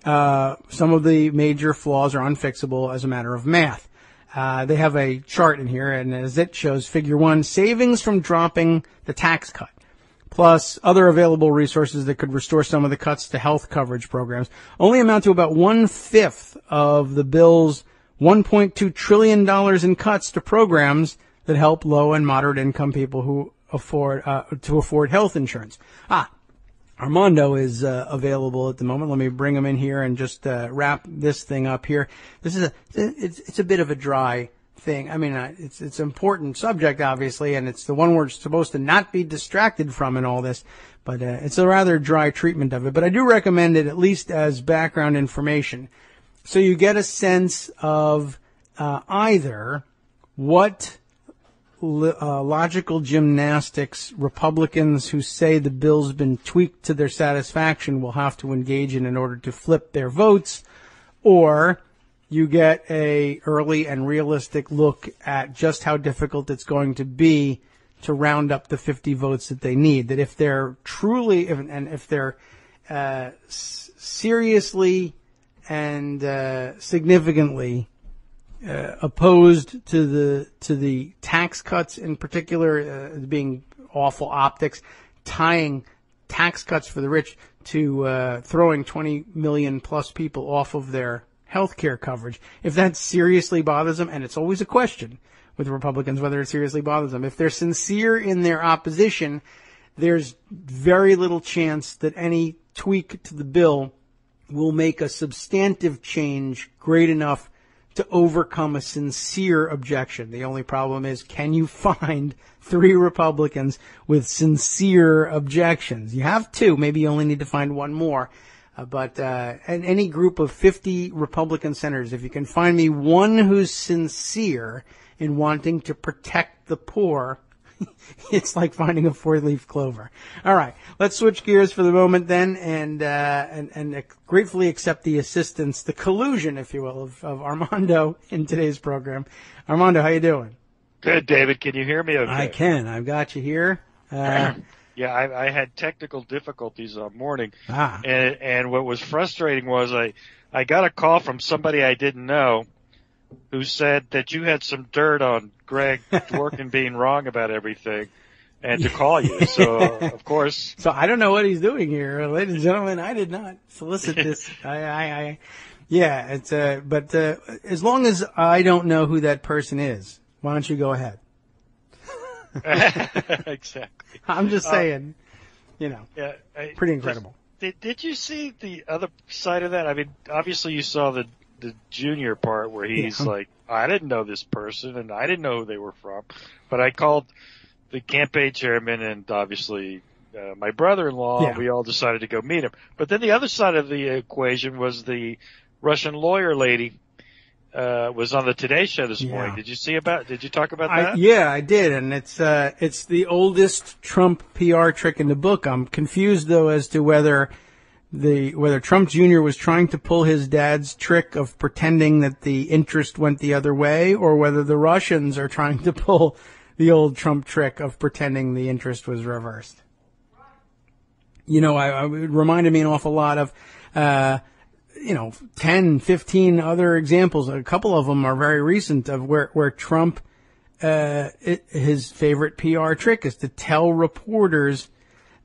Speaker 3: Some of the major flaws are unfixable as a matter of math. They have a chart in here, and as it shows, figure 1, savings from dropping the tax cut, plus other available resources that could restore some of the cuts to health coverage programs, only amount to about 1/5 of the bill's $1.2 trillion in cuts to programs that help low and moderate income people who afford health insurance. Armando is available at the moment. Let me bring him in here and just wrap this thing up here. This is it's a bit of a dry thing. I mean, it's an important subject, obviously, and it's the one we're supposed to not be distracted from in all this, but it's a rather dry treatment of it. But I do recommend it at least as background information, so you get a sense of either what logical gymnastics Republicans who say the bill's been tweaked to their satisfaction will have to engage in order to flip their votes, or you get a early and realistic look at just how difficult it's going to be to round up the 50 votes that they need. That if they're truly, if they're seriously and significantly opposed to the tax cuts, in particular, being awful optics, tying tax cuts for the rich to throwing 20 million plus people off of their health care coverage. If that seriously bothers them, and it's always a question with Republicans whether it seriously bothers them, if they're sincere in their opposition, there's very little chance that any tweak to the bill will make a substantive change great enough to overcome a sincere objection. The only problem is, can you find 3 Republicans with sincere objections? You have 2. Maybe you only need to find 1 more. But any group of 50 Republican senators, if you can find me one who's sincere in wanting to protect the poor, it's like finding a 4-leaf clover. All right, let's switch gears for the moment then, and gratefully accept the assistance, the collusion, if you will, of Armando in today's program. Armando, how you doing?
Speaker 4: Good, David. Can you hear me okay?
Speaker 3: I can. I've got you here.
Speaker 4: Yeah, I had technical difficulties all morning, and what was frustrating was I got a call from somebody I didn't know who said that you had some dirt on Greg Dworkin being wrong about everything, and to call you. So, of course.
Speaker 3: So I don't know what he's doing here, ladies and gentlemen. I did not solicit this. Yeah, it's but as long as I don't know who that person is, why don't you go ahead?
Speaker 4: Exactly.
Speaker 3: I'm just saying,
Speaker 4: Yeah,
Speaker 3: pretty incredible.
Speaker 4: Did you see the other side of that? I mean, obviously you saw the junior part where he's like, I didn't know this person and I didn't know who they were from, but I called the campaign chairman and obviously my brother-in-law.
Speaker 3: Yeah.
Speaker 4: We all decided to go meet him. But then the other side of the equation was the Russian lawyer lady was on the Today Show this morning. Did you talk about that?
Speaker 3: Yeah, I did, and it's the oldest Trump PR trick in the book. I'm confused though as to whether Trump Jr. was trying to pull his dad's trick of pretending that the interest went the other way, or whether the Russians are trying to pull the old Trump trick of pretending the interest was reversed. It reminded me an awful lot of 10, 15 other examples. A couple of them are very recent of where Trump, his favorite PR trick is to tell reporters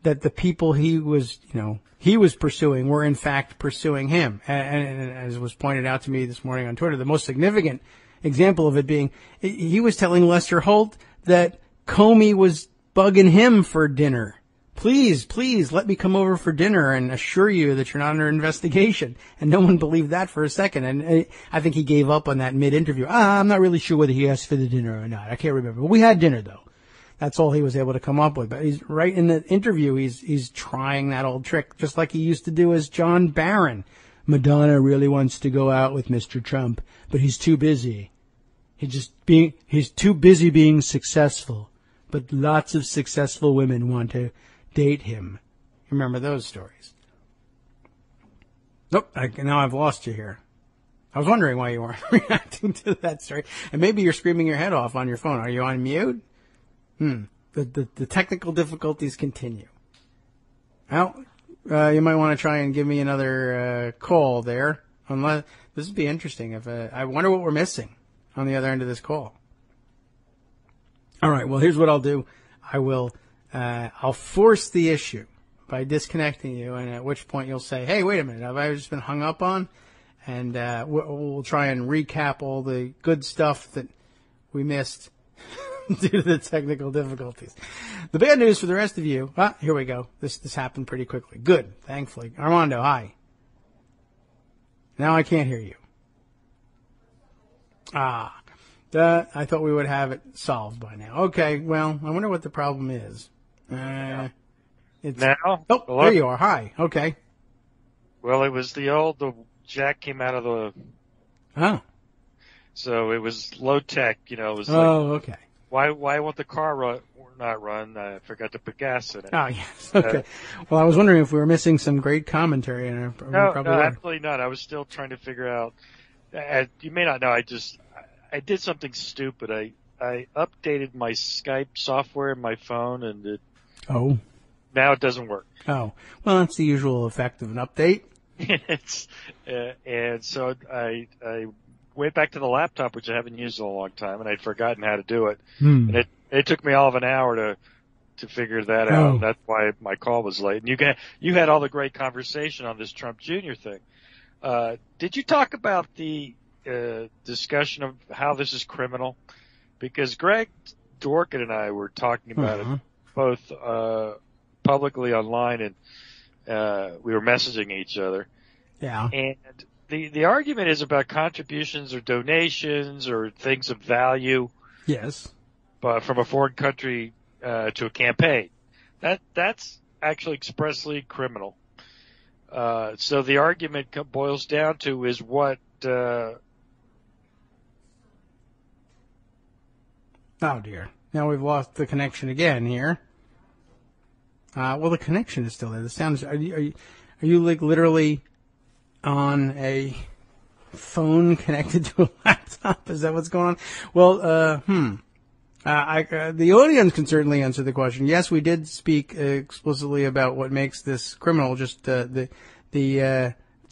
Speaker 3: that the people he was pursuing were in fact pursuing him. And as was pointed out to me this morning on Twitter, the most significant example of it being, he was telling Lester Holt that Comey was bugging him for dinner. Please let me come over for dinner and assure you that you're not under investigation. And no one believed that for a second. And I think he gave up on that mid-interview. I'm not really sure whether he asked for the dinner or not. I can't remember. But we had dinner, though. That's all he was able to come up with. But he's right in the interview. He's trying that old trick, just like he used to do as John Barron. Madonna really wants to go out with Mr. Trump, but he's too busy. He's too busy being successful. But lots of successful women want to date him. Remember those stories? Nope. Now I've lost you here. I was wondering why you weren't reacting to that story. And maybe you're screaming your head off on your phone. Are you on mute? The technical difficulties continue. Well, you might want to try and give me another call there. Unless this would be interesting. I wonder what we're missing on the other end of this call. All right. Well, here's what I'll do. I'll force the issue by disconnecting you, and at which point you'll say, hey, wait a minute, have I just been hung up on? And we'll try and recap all the good stuff that we missed due to the technical difficulties. The bad news for the rest of you, here we go. This happened pretty quickly. Good, thankfully. Armando, hi. Now I can't hear you. I thought we would have it solved by now. Okay, well, I wonder what the problem is.
Speaker 4: Now?
Speaker 3: Oh,
Speaker 4: Hello?
Speaker 3: there you are. Hi. Okay.
Speaker 4: Well, it was the jack came out of the...
Speaker 3: Oh.
Speaker 4: So it was low tech, it was
Speaker 3: okay.
Speaker 4: Why won't the car not run? I forgot to put gas in it.
Speaker 3: Oh, yes. Okay. Well, I was wondering if we were missing some great commentary. And
Speaker 4: no, absolutely not. I was still trying to figure out... you may not know, I did something stupid. I updated my Skype software in my phone, and now it doesn't work.
Speaker 3: Oh, well, that's the usual effect of an update.
Speaker 4: And so I went back to the laptop, which I haven't used in a long time, and I'd forgotten how to do it. And it took me all of an hour to figure that out. That's why my call was late. And you had all the great conversation on this Trump Jr. thing. Did you talk about the discussion of how this is criminal? Because Greg Dworkin and I were talking about it both publicly online, and we were messaging each other.
Speaker 3: Yeah.
Speaker 4: And the argument is about contributions or donations or things of value.
Speaker 3: Yes.
Speaker 4: But from a foreign country to a campaign. That's actually expressly criminal. So the argument boils down to is what...
Speaker 3: Oh, dear. Now we've lost the connection again here. Well, the connection is still there. The sound is... Are you like literally on a phone connected to a laptop? Is that what's going on? Well, the audience can certainly answer the question. Yes, we did speak explicitly about what makes this criminal. Just the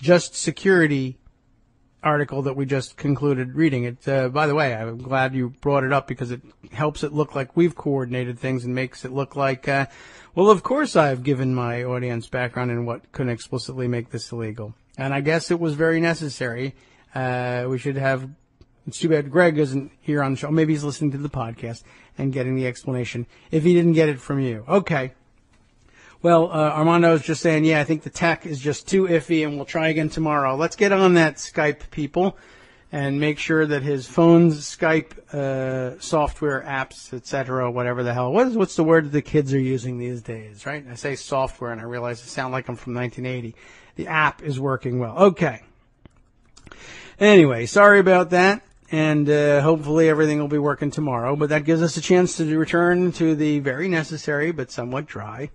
Speaker 3: Just Security article that we just concluded reading. It. By the way, I'm glad you brought it up because it helps it look like we've coordinated things and makes it look like, well, of course I've given my audience background in what can explicitly make this illegal. And I guess it was very necessary. We should have... It's too bad Greg isn't here on the show. Maybe he's listening to the podcast and getting the explanation if he didn't get it from you. Okay. Well, Armando is just saying, yeah, I think the tech is just too iffy and we'll try again tomorrow. Let's get on that Skype, people, and make sure that his phone's Skype software, apps, etc., whatever the hell. What's the word that the kids are using these days, right? I say software and I realize it sounds like I'm from 1980. The app is working well. Okay. Anyway, sorry about that. And hopefully everything will be working tomorrow. But that gives us a chance to return to the very necessary but somewhat dry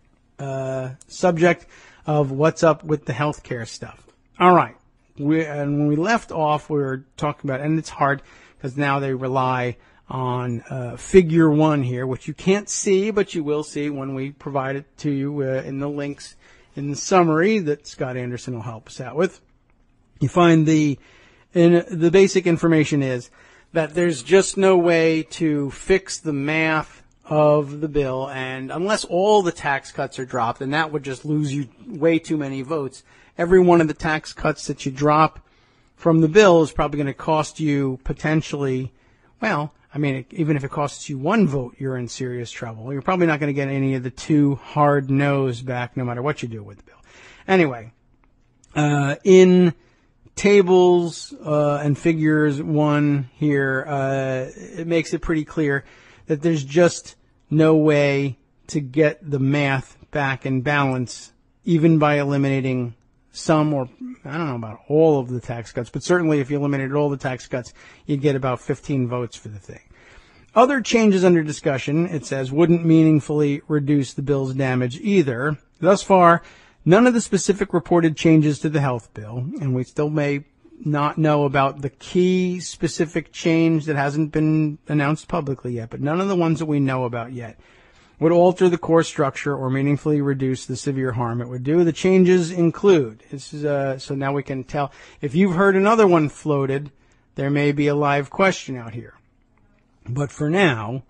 Speaker 3: subject of what's up with the healthcare stuff. All right. And when we left off, we were talking about, and it's hard because now they rely on figure 1 here, which you can't see, but you will see when we provide it to you in the links in the summary that Scott Anderson will help us out with. You find the basic information is that there's just no way to fix the math of the bill, and unless all the tax cuts are dropped, and that would just lose you way too many votes, every one of the tax cuts that you drop from the bill is probably going to cost you potentially, well, I mean, even if it costs you 1 vote, you're in serious trouble. You're probably not going to get any of the 2 hard no's back no matter what you do with the bill. Anyway, in tables and figures 1 here, it makes it pretty clear that there's just no way to get the math back in balance, even by eliminating some, or I don't know about all of the tax cuts, but certainly if you eliminated all the tax cuts, you'd get about 15 votes for the thing. Other changes under discussion, it says, wouldn't meaningfully reduce the bill's damage either. Thus far, none of the specific reported changes to the health bill, and we still may not know about the key specific change that hasn't been announced publicly yet, but none of the ones that we know about yet would alter the core structure or meaningfully reduce the severe harm it would do. The changes include, this is, so now we can tell, if you've heard another one floated, there may be a live question out here. But for now,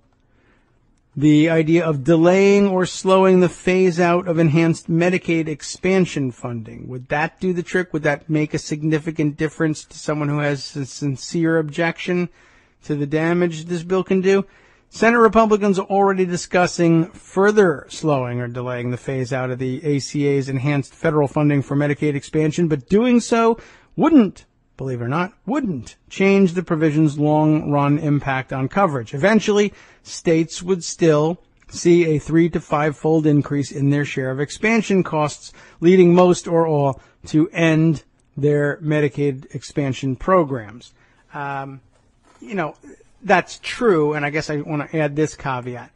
Speaker 3: the idea of delaying or slowing the phase-out of enhanced Medicaid expansion funding. Would that do the trick? Would that make a significant difference to someone who has a sincere objection to the damage this bill can do? Senate Republicans are already discussing further slowing or delaying the phase-out of the ACA's enhanced federal funding for Medicaid expansion, but doing so wouldn't, believe it or not, wouldn't change the provision's long-run impact on coverage. Eventually, states would still see a 3 to 5-fold increase in their share of expansion costs, leading most or all to end their Medicaid expansion programs. That's true, and I guess I want to add this caveat.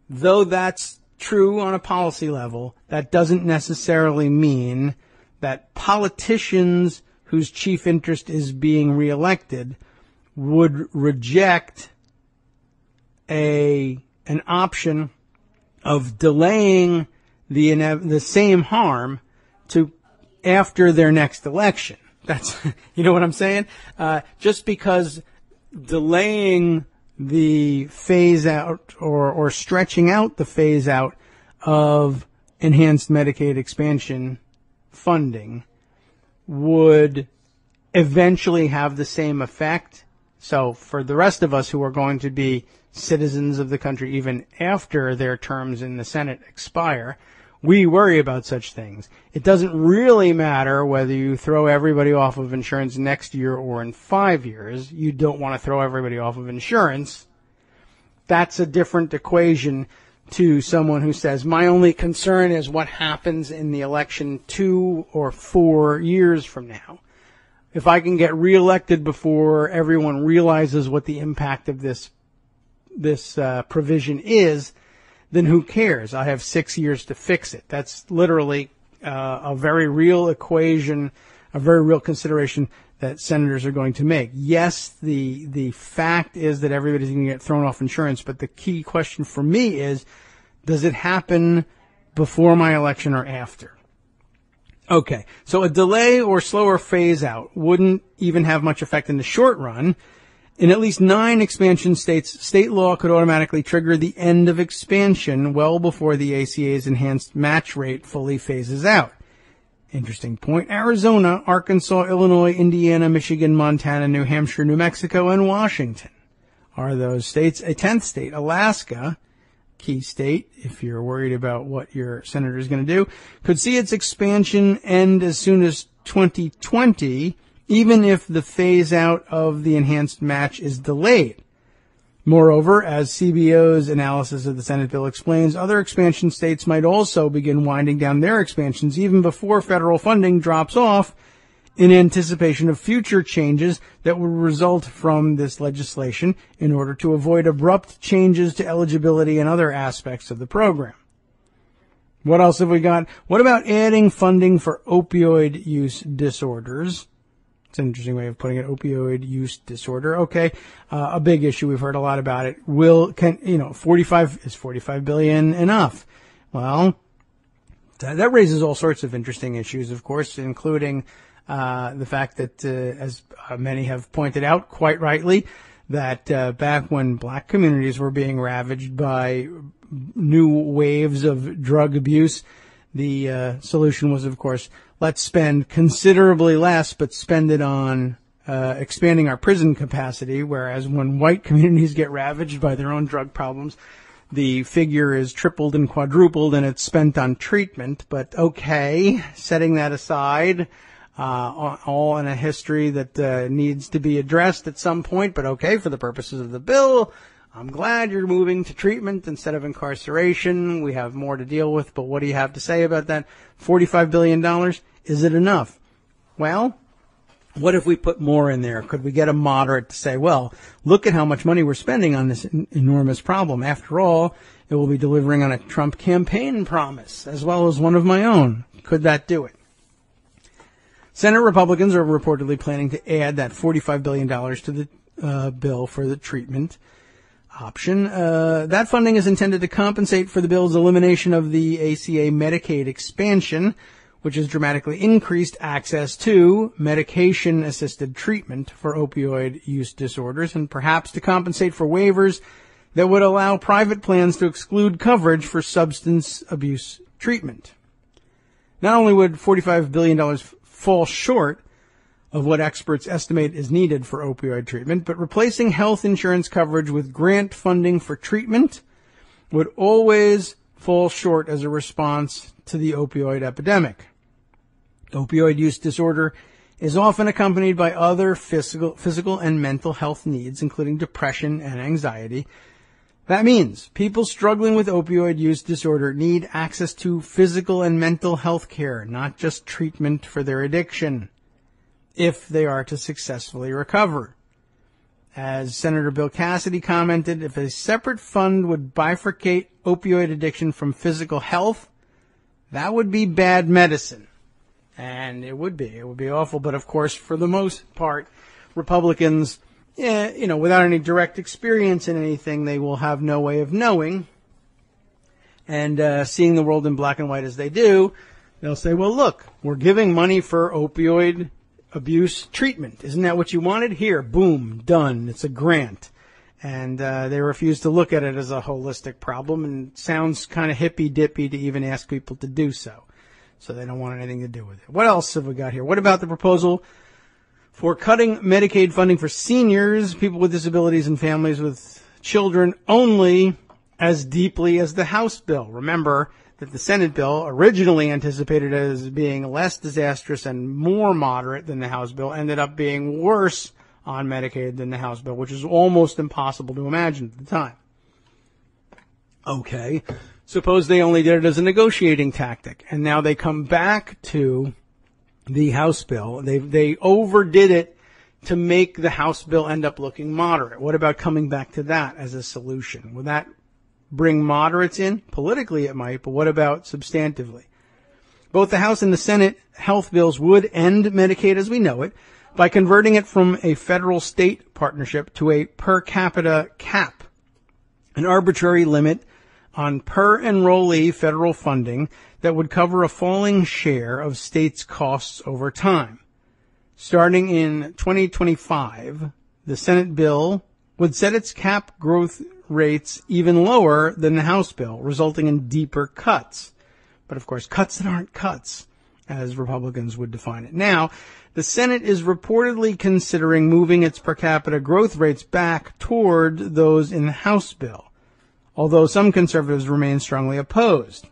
Speaker 3: Though that's true on a policy level, that doesn't necessarily mean that politicians whose chief interest is being reelected would reject an option of delaying the same harm to after their next election. That's, you know what I'm saying? Just because delaying the phase out or stretching out the phase out of enhanced Medicaid expansion funding would eventually have the same effect. So for the rest of us who are going to be citizens of the country even after their terms in the Senate expire, We worry about such things. It doesn't really matter whether you throw everybody off of insurance next year or in 5 years. You don't want to throw everybody off of insurance. That's a different equation to someone who says, my only concern is what happens in the election 2 or 4 years from now. If I can get reelected before everyone realizes what the impact of this provision is, then who cares? I have 6 years to fix it. That's literally a very real equation, a very real consideration that senators are going to make. Yes, the fact is that everybody's going to get thrown off insurance, but the key question for me is, does it happen before my election or after? Okay, so a delay or slower phase out wouldn't even have much effect in the short run. In at least 9 expansion states, state law could automatically trigger the end of expansion well before the ACA's enhanced match rate fully phases out. Interesting point. Arizona, Arkansas, Illinois, Indiana, Michigan, Montana, New Hampshire, New Mexico, and Washington are those states. A 10th state, Alaska, key state, if you're worried about what your senator is going to do, could see its expansion end as soon as 2020, even if the phase out of the enhanced match is delayed. Moreover, as CBO's analysis of the Senate bill explains, other expansion states might also begin winding down their expansions even before federal funding drops off in anticipation of future changes that will result from this legislation in order to avoid abrupt changes to eligibility and other aspects of the program. What else have we got? What about adding funding for opioid use disorders? It's an interesting way of putting it, opioid use disorder. Okay, a big issue. We've heard a lot about it. 45 billion enough? Well, that raises all sorts of interesting issues, of course, including the fact that, as many have pointed out quite rightly, that back when black communities were being ravaged by new waves of drug abuse, the solution was, of course, let's spend considerably less, but spend it on expanding our prison capacity, whereas when white communities get ravaged by their own drug problems, the figure is tripled and quadrupled, and it's spent on treatment. But okay, setting that aside, all in a history that needs to be addressed at some point, but okay, for the purposes of the bill, I'm glad you're moving to treatment instead of incarceration. We have more to deal with, but what do you have to say about that? $45 billion, is it enough? Well, what if we put more in there? Could we get a moderate to say, well, look at how much money we're spending on this enormous problem. After all, it will be delivering on a Trump campaign promise, as well as one of my own. Could that do it? Senate Republicans are reportedly planning to add that $45 billion to the bill for the treatment option. That funding is intended to compensate for the bill's elimination of the ACA Medicaid expansion, which has dramatically increased access to medication-assisted treatment for opioid use disorders, and perhaps to compensate for waivers that would allow private plans to exclude coverage for substance abuse treatment. Not only would $45 billion fall short of what experts estimate is needed for opioid treatment, but replacing health insurance coverage with grant funding for treatment would always fall short as a response to the opioid epidemic. Opioid use disorder is often accompanied by other physical and mental health needs, including depression and anxiety. That means people struggling with opioid use disorder need access to physical and mental health care, not just treatment for their addiction, if they are to successfully recover. As Senator Bill Cassidy commented, if a separate fund would bifurcate opioid addiction from physical health, that would be bad medicine. And it would be awful. But of course, for the most part, Republicans, without any direct experience in anything, they will have no way of knowing. And seeing the world in black and white as they do, they'll say, well, look, we're giving money for opioid abuse treatment. Isn't that what you wanted? Here, boom, done. It's a grant. And they refuse to look at it as a holistic problem, and it sounds kind of hippy-dippy to even ask people to do so. So they don't want anything to do with it. What else have we got here? What about the proposal for cutting Medicaid funding for seniors, people with disabilities, and families with children only as deeply as the House bill? Remember, that the Senate bill, originally anticipated as being less disastrous and more moderate than the House bill, ended up being worse on Medicaid than the House bill, which is almost impossible to imagine at the time. Okay, suppose they only did it as a negotiating tactic, and now they come back to the House bill. They overdid it to make the House bill end up looking moderate. What about coming back to that as a solution? Would that bring moderates in? Politically it might, but what about substantively? Both the House and the Senate health bills would end Medicaid as we know it by converting it from a federal-state partnership to a per capita cap, an arbitrary limit on per enrollee federal funding that would cover a falling share of states' costs over time. Starting in 2025, the Senate bill would set its cap growth rates even lower than the House bill, resulting in deeper cuts. But of course, cuts that aren't cuts, as Republicans would define it. Now, the Senate is reportedly considering moving its per capita growth rates back toward those in the House bill, although some conservatives remain strongly opposed.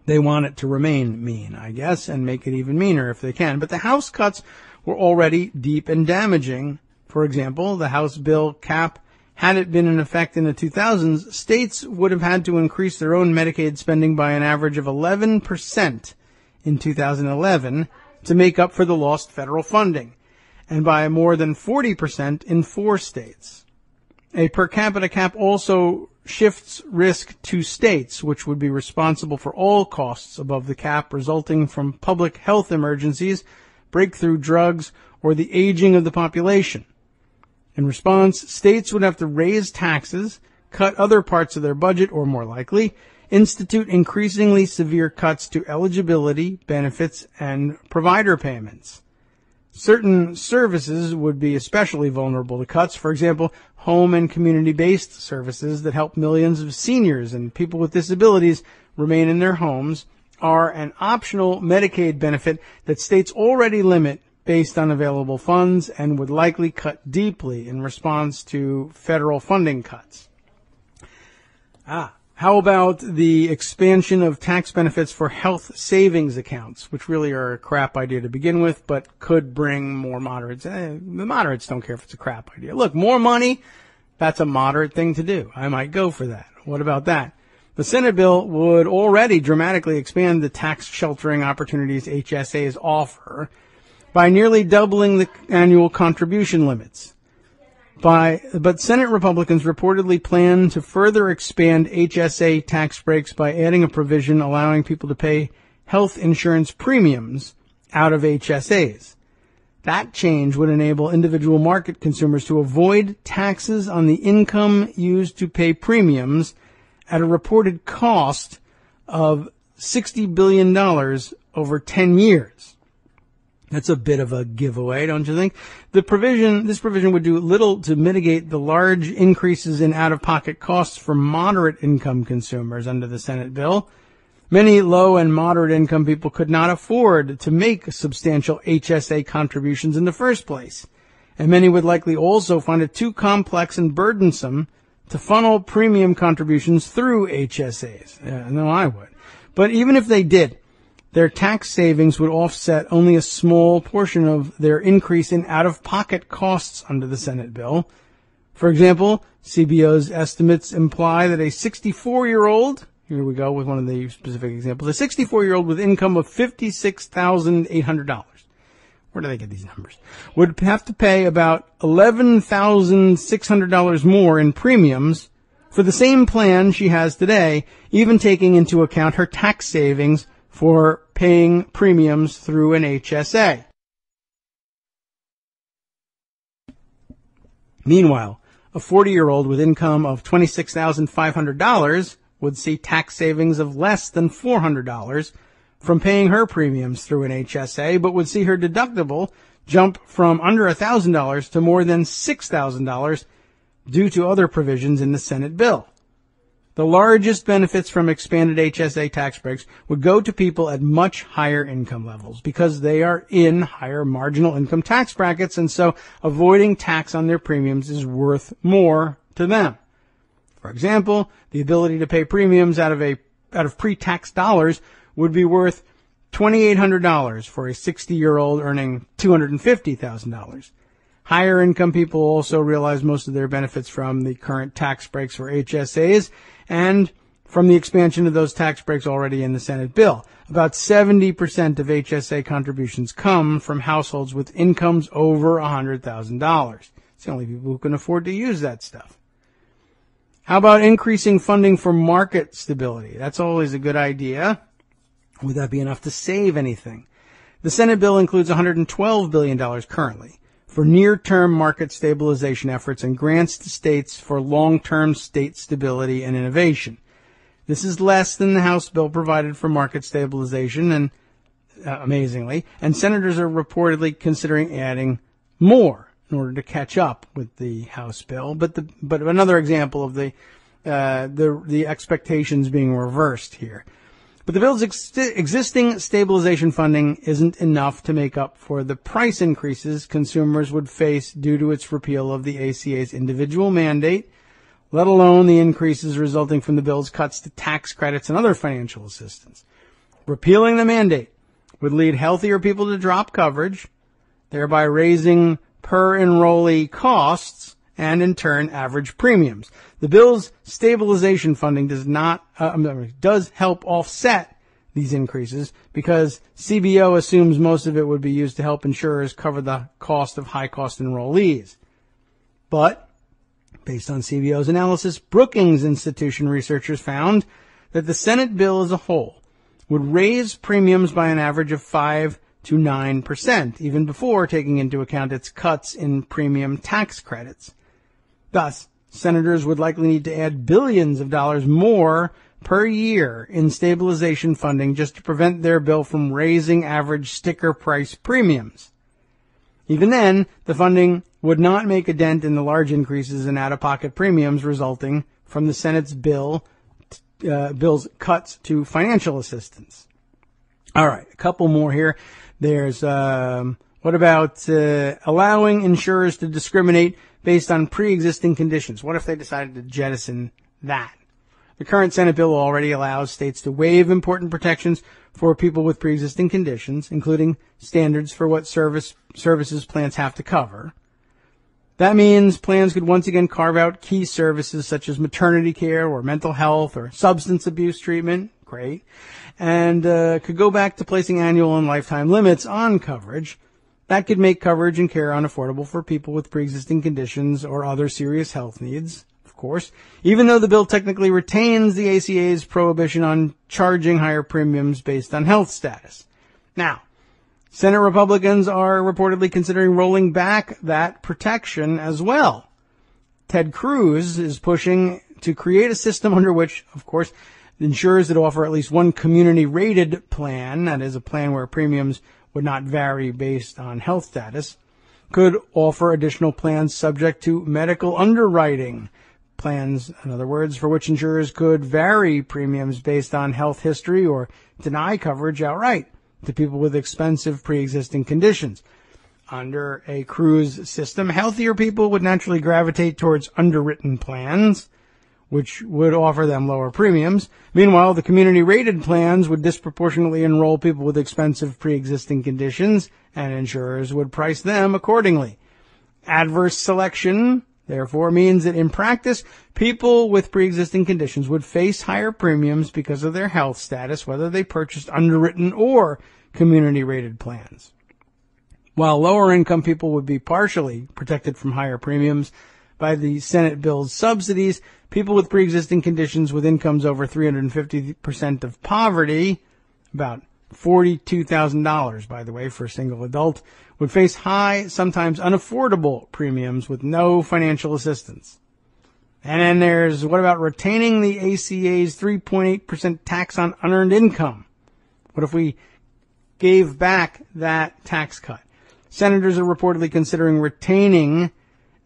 Speaker 3: They want it to remain mean, I guess, and make it even meaner if they can. But the House cuts were already deep and damaging. For example, the House bill cap, had it been in effect in the 2000s, states would have had to increase their own Medicaid spending by an average of 11% in 2011 to make up for the lost federal funding, and by more than 40% in 4 states. A per capita cap also shifts risk to states, which would be responsible for all costs above the cap resulting from public health emergencies, breakthrough drugs, or the aging of the population. In response, states would have to raise taxes, cut other parts of their budget, or more likely, institute increasingly severe cuts to eligibility, benefits, and provider payments. Certain services would be especially vulnerable to cuts. For example, home and community-based services that help millions of seniors and people with disabilities remain in their homes are an optional Medicaid benefit that states already limit based on available funds and would likely cut deeply in response to federal funding cuts. How about the expansion of tax benefits for health savings accounts, which really are a crap idea to begin with, but could bring more moderates. The moderates don't care if it's a crap idea. Look, more money, that's a moderate thing to do. I might go for that. What about that? The Senate bill would already dramatically expand the tax sheltering opportunities HSAs offer by nearly doubling the annual contribution limits. But Senate Republicans reportedly plan to further expand HSA tax breaks by adding a provision allowing people to pay health insurance premiums out of HSAs. That change would enable individual market consumers to avoid taxes on the income used to pay premiums at a reported cost of $60 billion over 10 years. That's a bit of a giveaway, don't you think? This provision would do little to mitigate the large increases in out-of-pocket costs for moderate income consumers under the Senate bill. Many low and moderate income people could not afford to make substantial HSA contributions in the first place. And many would likely also find it too complex and burdensome to funnel premium contributions through HSAs. No, I would. But even if they did, their tax savings would offset only a small portion of their increase in out-of-pocket costs under the Senate bill. For example, CBO's estimates imply that a 64-year-old, here we go with one of the specific examples, a 64-year-old with income of $56,800, where do they get these numbers, would have to pay about $11,600 more in premiums for the same plan she has today, even taking into account her tax savings for paying premiums through an HSA. Meanwhile, a 40-year-old with income of $26,500 would see tax savings of less than $400 from paying her premiums through an HSA, but would see her deductible jump from under $1,000 to more than $6,000 due to other provisions in the Senate bill. The largest benefits from expanded HSA tax breaks would go to people at much higher income levels because they are in higher marginal income tax brackets, and so avoiding tax on their premiums is worth more to them. For example, the ability to pay premiums out of a pre-tax dollars would be worth $2,800 for a 60-year-old earning $250,000. Higher income people also realize most of their benefits from the current tax breaks for HSAs and from the expansion of those tax breaks already in the Senate bill. About 70% of HSA contributions come from households with incomes over $100,000. It's the only people who can afford to use that stuff. How about increasing funding for market stability? That's always a good idea. Would that be enough to save anything? The Senate bill includes $112 billion currently for near-term market stabilization efforts and grants to states for long-term state stability and innovation. This is less than the House bill provided for market stabilization, and amazingly, and senators are reportedly considering adding more in order to catch up with the House bill. But another example of the expectations being reversed here. But the bill's existing stabilization funding isn't enough to make up for the price increases consumers would face due to its repeal of the ACA's individual mandate, let alone the increases resulting from the bill's cuts to tax credits and other financial assistance. Repealing the mandate would lead healthier people to drop coverage, thereby raising per enrollee costs and, in turn, average premiums. The bill's stabilization funding does help offset these increases because CBO assumes most of it would be used to help insurers cover the cost of high-cost enrollees. But based on CBO's analysis, Brookings Institution researchers found that the Senate bill as a whole would raise premiums by an average of 5 to 9%, even before taking into account its cuts in premium tax credits. Thus, senators would likely need to add billions of dollars more per year in stabilization funding just to prevent their bill from raising average sticker price premiums. Even then, the funding would not make a dent in the large increases in out-of-pocket premiums resulting from the Senate's bill's cuts to financial assistance. All right, a couple more here. There's what about allowing insurers to discriminate based on pre-existing conditions? What if they decided to jettison that? The current Senate bill already allows states to waive important protections for people with pre-existing conditions, including standards for what services plans have to cover. That means plans could once again carve out key services such as maternity care or mental health or substance abuse treatment. Great. And could go back to placing annual and lifetime limits on coverage. That could make coverage and care unaffordable for people with pre-existing conditions or other serious health needs, of course, even though the bill technically retains the ACA's prohibition on charging higher premiums based on health status. Now, Senate Republicans are reportedly considering rolling back that protection as well. Ted Cruz is pushing to create a system under which, of course, insurers that offer at least one community-rated plan, that is a plan where premiums would not vary based on health status, could offer additional plans subject to medical underwriting. Plans, in other words, for which insurers could vary premiums based on health history or deny coverage outright to people with expensive pre-existing conditions. Under a Cruz system, healthier people would naturally gravitate towards underwritten plans, which would offer them lower premiums. Meanwhile, the community-rated plans would disproportionately enroll people with expensive pre-existing conditions, and insurers would price them accordingly. Adverse selection, therefore, means that in practice, people with pre-existing conditions would face higher premiums because of their health status, whether they purchased underwritten or community-rated plans. While lower-income people would be partially protected from higher premiums by the Senate bill's subsidies, people with pre-existing conditions with incomes over 350% of poverty, about $42,000, by the way, for a single adult, would face high, sometimes unaffordable premiums with no financial assistance. And then there's, what about retaining the ACA's 3.8% tax on unearned income? What if we gave back that tax cut? Senators are reportedly considering retaining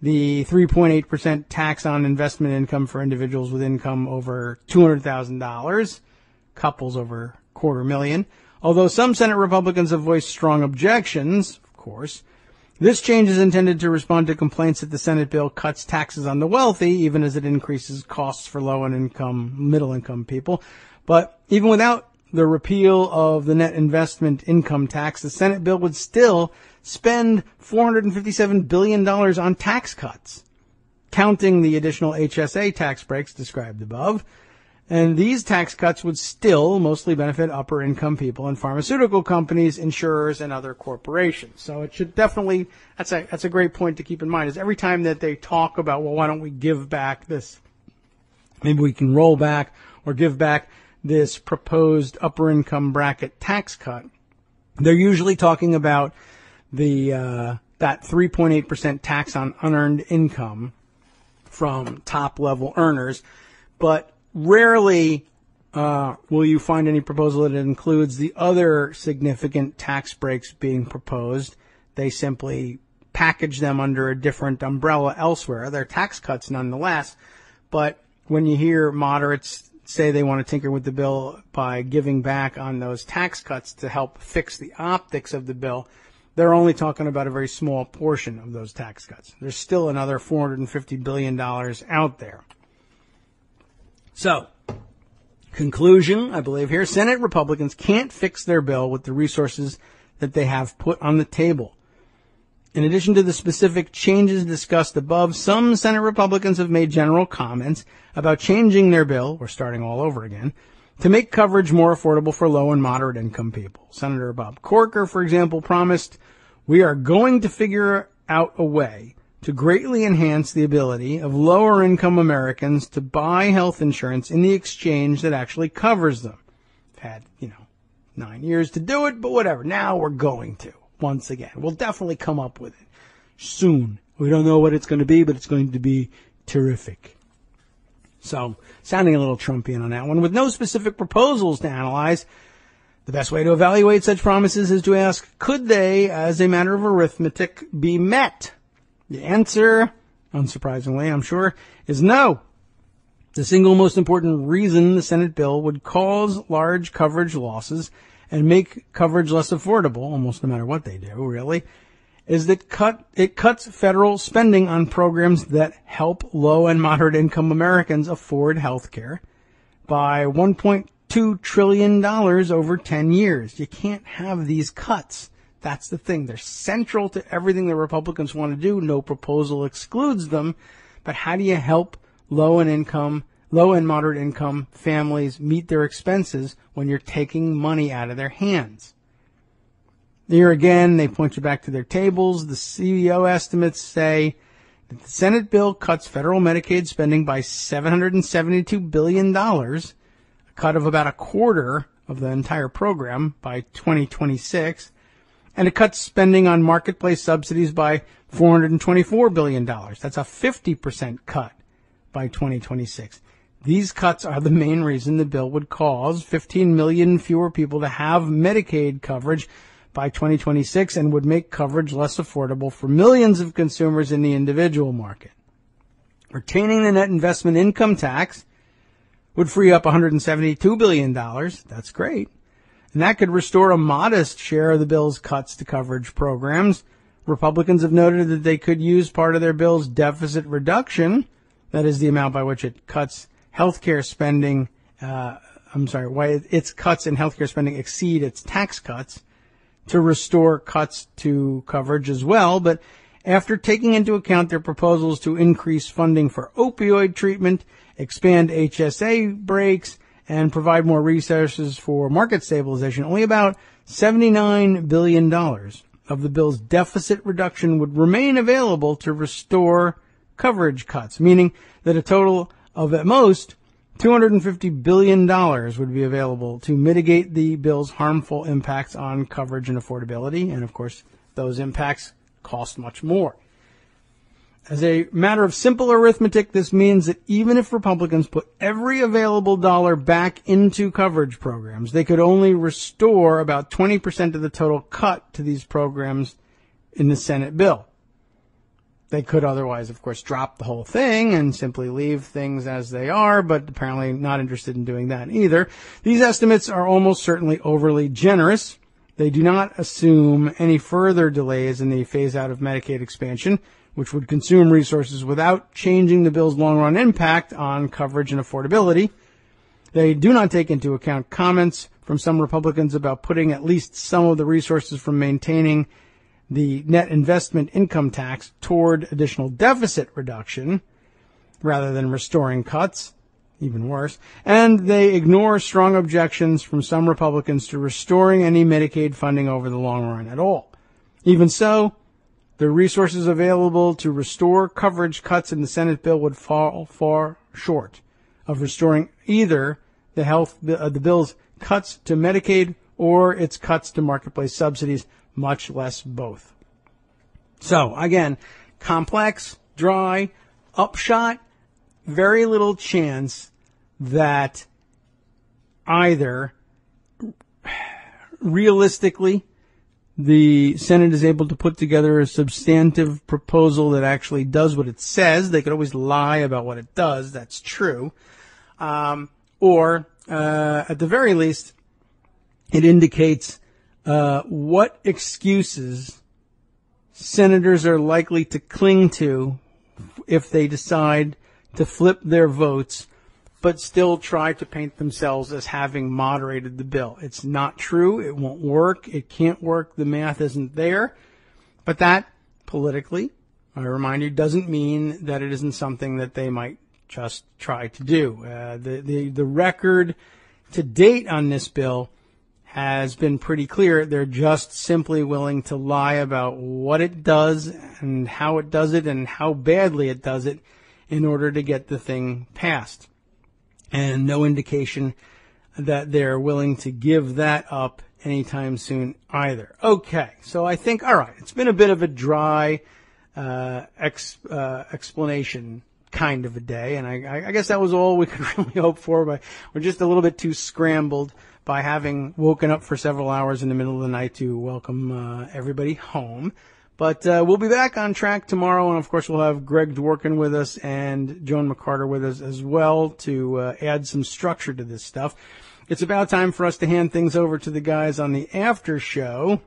Speaker 3: the 3.8% tax on investment income for individuals with income over $200,000, couples over $250,000. Although some Senate Republicans have voiced strong objections, of course, This change is intended to respond to complaints that the Senate bill cuts taxes on the wealthy, even as it increases costs for low and middle income people. But even without the repeal of the net investment income tax, the Senate bill would still spend $457 billion on tax cuts, counting the additional HSA tax breaks described above. And these tax cuts would still mostly benefit upper income people and pharmaceutical companies, insurers, and other corporations. So it should definitely, that's a great point to keep in mind, is every time that they talk about, well, why don't we give back this, maybe we can roll back or give back this proposed upper income bracket tax cut, they're usually talking about that 3.8% tax on unearned income from top level earners, but rarely will you find any proposal that includes the other significant tax breaks being proposed. They simply package them under a different umbrella elsewhere. They're tax cuts nonetheless, but when you hear moderates say they want to tinker with the bill by giving back on those tax cuts to help fix the optics of the bill, they're only talking about a very small portion of those tax cuts. There's still another $450 billion out there. So, conclusion, I believe here, Senate Republicans can't fix their bill with the resources that they have put on the table. In addition to the specific changes discussed above, some Senate Republicans have made general comments about changing their bill, or starting all over again, to make coverage more affordable for low and moderate income people. Senator Bob Corker, for example, promised, "We are going to figure out a way to greatly enhance the ability of lower income Americans to buy health insurance in the exchange that actually covers them." We've had, 9 years to do it, but whatever. Now we're going to, once again. We'll definitely come up with it soon. We don't know what it's going to be, but it's going to be terrific. So, sounding a little Trumpian on that one. With no specific proposals to analyze, the best way to evaluate such promises is to ask, could they, as a matter of arithmetic, be met? The answer, unsurprisingly, I'm sure, is no. The single most important reason the Senate bill would cause large coverage losses and make coverage less affordable, almost no matter what they do, really, is that it cuts federal spending on programs that help low and moderate income Americans afford health care by $1.2 trillion over 10 years. You can't have these cuts. That's the thing. They're central to everything the Republicans want to do. No proposal excludes them. But how do you help low and moderate income families meet their expenses when you're taking money out of their hands? Here again, they point you back to their tables. The CEO estimates say that the Senate bill cuts federal Medicaid spending by $772 billion, a cut of about a quarter of the entire program by 2026. And it cuts spending on marketplace subsidies by $424 billion. That's a 50% cut by 2026. These cuts are the main reason the bill would cause 15 million fewer people to have Medicaid coverage by 2026 and would make coverage less affordable for millions of consumers in the individual market. Retaining the net investment income tax would free up $172 billion. That's great. And that could restore a modest share of the bill's cuts to coverage programs. Republicans have noted that they could use part of their bill's deficit reduction, that is the amount by which it cuts healthcare spending, why its cuts in healthcare spending exceed its tax cuts, to restore cuts to coverage as well. But after taking into account their proposals to increase funding for opioid treatment, expand HSA breaks, and provide more resources for market stabilization, only about $79 billion of the bill's deficit reduction would remain available to restore coverage cuts, meaning that a total of at most $250 billion would be available to mitigate the bill's harmful impacts on coverage and affordability. And of course, those impacts cost much more. As a matter of simple arithmetic, this means that even if Republicans put every available dollar back into coverage programs, they could only restore about 20% of the total cut to these programs in the Senate bill. They could otherwise, of course, drop the whole thing and simply leave things as they are, but apparently not interested in doing that either. These estimates are almost certainly overly generous. They do not assume any further delays in the phase-out of Medicaid expansion, which would consume resources without changing the bill's long-run impact on coverage and affordability. They do not take into account comments from some Republicans about putting at least some of the resources from maintaining the net investment income tax toward additional deficit reduction rather than restoring cuts, even worse. And they ignore strong objections from some Republicans to restoring any Medicaid funding over the long run at all. Even so, the resources available to restore coverage cuts in the Senate bill would fall far short of restoring either the bill's cuts to Medicaid or its cuts to marketplace subsidies, much less both. So, again, complex, dry, upshot, very little chance that either realistically the Senate is able to put together a substantive proposal that actually does what it says. They could always lie about what it does. That's true. Or at the very least, it indicates what excuses senators are likely to cling to if they decide to flip their votes, but still try to paint themselves as having moderated the bill. It's not true. It won't work. It can't work. The math isn't there. But that, politically, I remind you, doesn't mean that it isn't something that they might just try to do. The record to date on this bill has been pretty clear. They're just simply willing to lie about what it does and how it does it and how badly it does it in order to get the thing passed. And no indication that they're willing to give that up anytime soon either. Okay, so I think, all right, it's been a bit of a dry explanation kind of a day, and I guess that was all we could really hope for, but we're just a little bit too scrambled by having woken up for several hours in the middle of the night to welcome everybody home. But we'll be back on track tomorrow, and of course we'll have Greg Dworkin with us and Joan McCarter with us as well to add some structure to this stuff. It's about time for us to hand things over to the guys on the after show,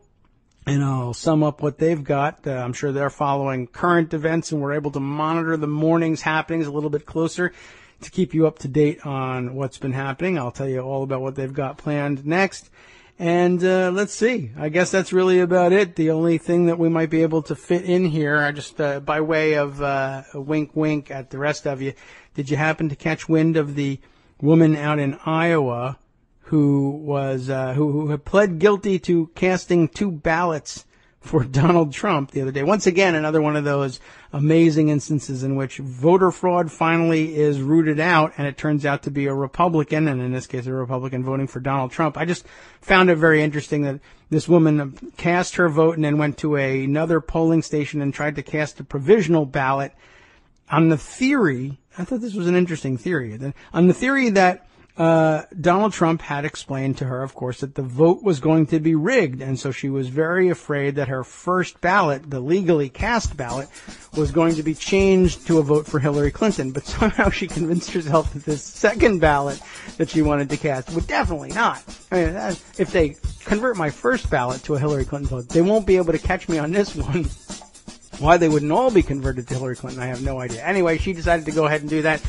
Speaker 3: and I'll sum up what they've got. I'm sure they're following current events, and we're able to monitor the morning's happenings a little bit closer to keep you up to date on what's been happening. I'll tell you all about what they've got planned next. And let's see. I guess that's really about it. The only thing that we might be able to fit in here, I just by way of a wink at the rest of you, did you happen to catch wind of the woman out in Iowa who was who had pled guilty to casting 2 ballots for Donald Trump the other day? Once again, another one of those amazing instances in which voter fraud finally is rooted out, and it turns out to be a Republican, and in this case a Republican voting for Donald Trump. I just found it very interesting that this woman cast her vote and then went to another polling station and tried to cast a provisional ballot on the theory, I thought this was an interesting theory, on the theory that Donald Trump had explained to her, of course, that the vote was going to be rigged, and so she was very afraid that her first ballot, the legally cast ballot, was going to be changed to a vote for Hillary Clinton. But somehow she convinced herself that this second ballot that she wanted to cast would definitely not. I mean, if they convert my first ballot to a Hillary Clinton vote, they won't be able to catch me on this one. Why they wouldn't all be converted to Hillary Clinton, I have no idea. Anyway, she decided to go ahead and do that.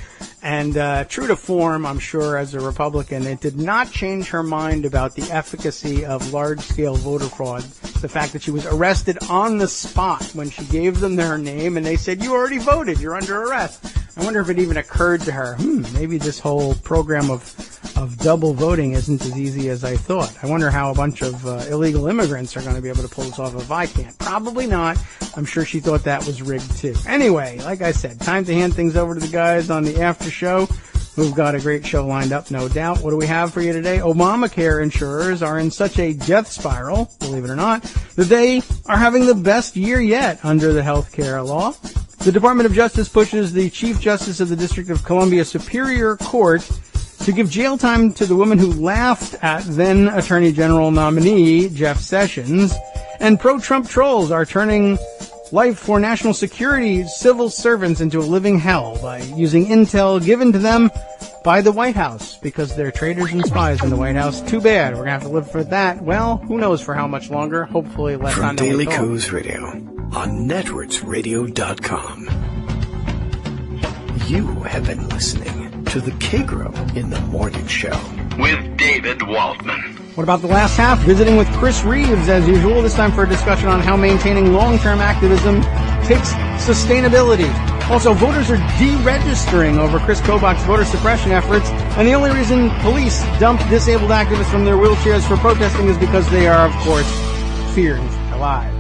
Speaker 3: And true to form, I'm sure, as a Republican, it did not change her mind about the efficacy of large-scale voter fraud. The fact that she was arrested on the spot when she gave them her name, and they said, "You already voted. You're under arrest." I wonder if it even occurred to her, maybe this whole program of double voting isn't as easy as I thought. I wonder how a bunch of illegal immigrants are going to be able to pull this off if I can't. Probably not. I'm sure she thought that was rigged too. Anyway, like I said, time to hand things over to the guys on the after show, who've got a great show lined up, no doubt. What do we have for you today? Obamacare insurers are in such a death spiral, believe it or not, that they are having the best year yet under the health care law. The Department of Justice pushes the Chief Justice of the District of Columbia Superior Court to give jail time to the woman who laughed at then Attorney General nominee Jeff Sessions. And pro-Trump trolls are turning life for national security civil servants into a living hell by using intel given to them by the White House because they're traitors and spies in the White House. Too bad. We're going to have to live for that. Well, who knows for how much longer. Hopefully less time than we thought.
Speaker 1: From Daily Kos Radio on networksradio.com. You have been listening to the Kagro in the Morning Show
Speaker 2: with David Waldman.
Speaker 3: What about the last half? Visiting with Chris Reeves, as usual, this time for a discussion on how maintaining long-term activism takes sustainability. Also, voters are deregistering over Chris Kobach's voter suppression efforts, and the only reason police dump disabled activists from their wheelchairs for protesting is because they are, of course, fearing their lives.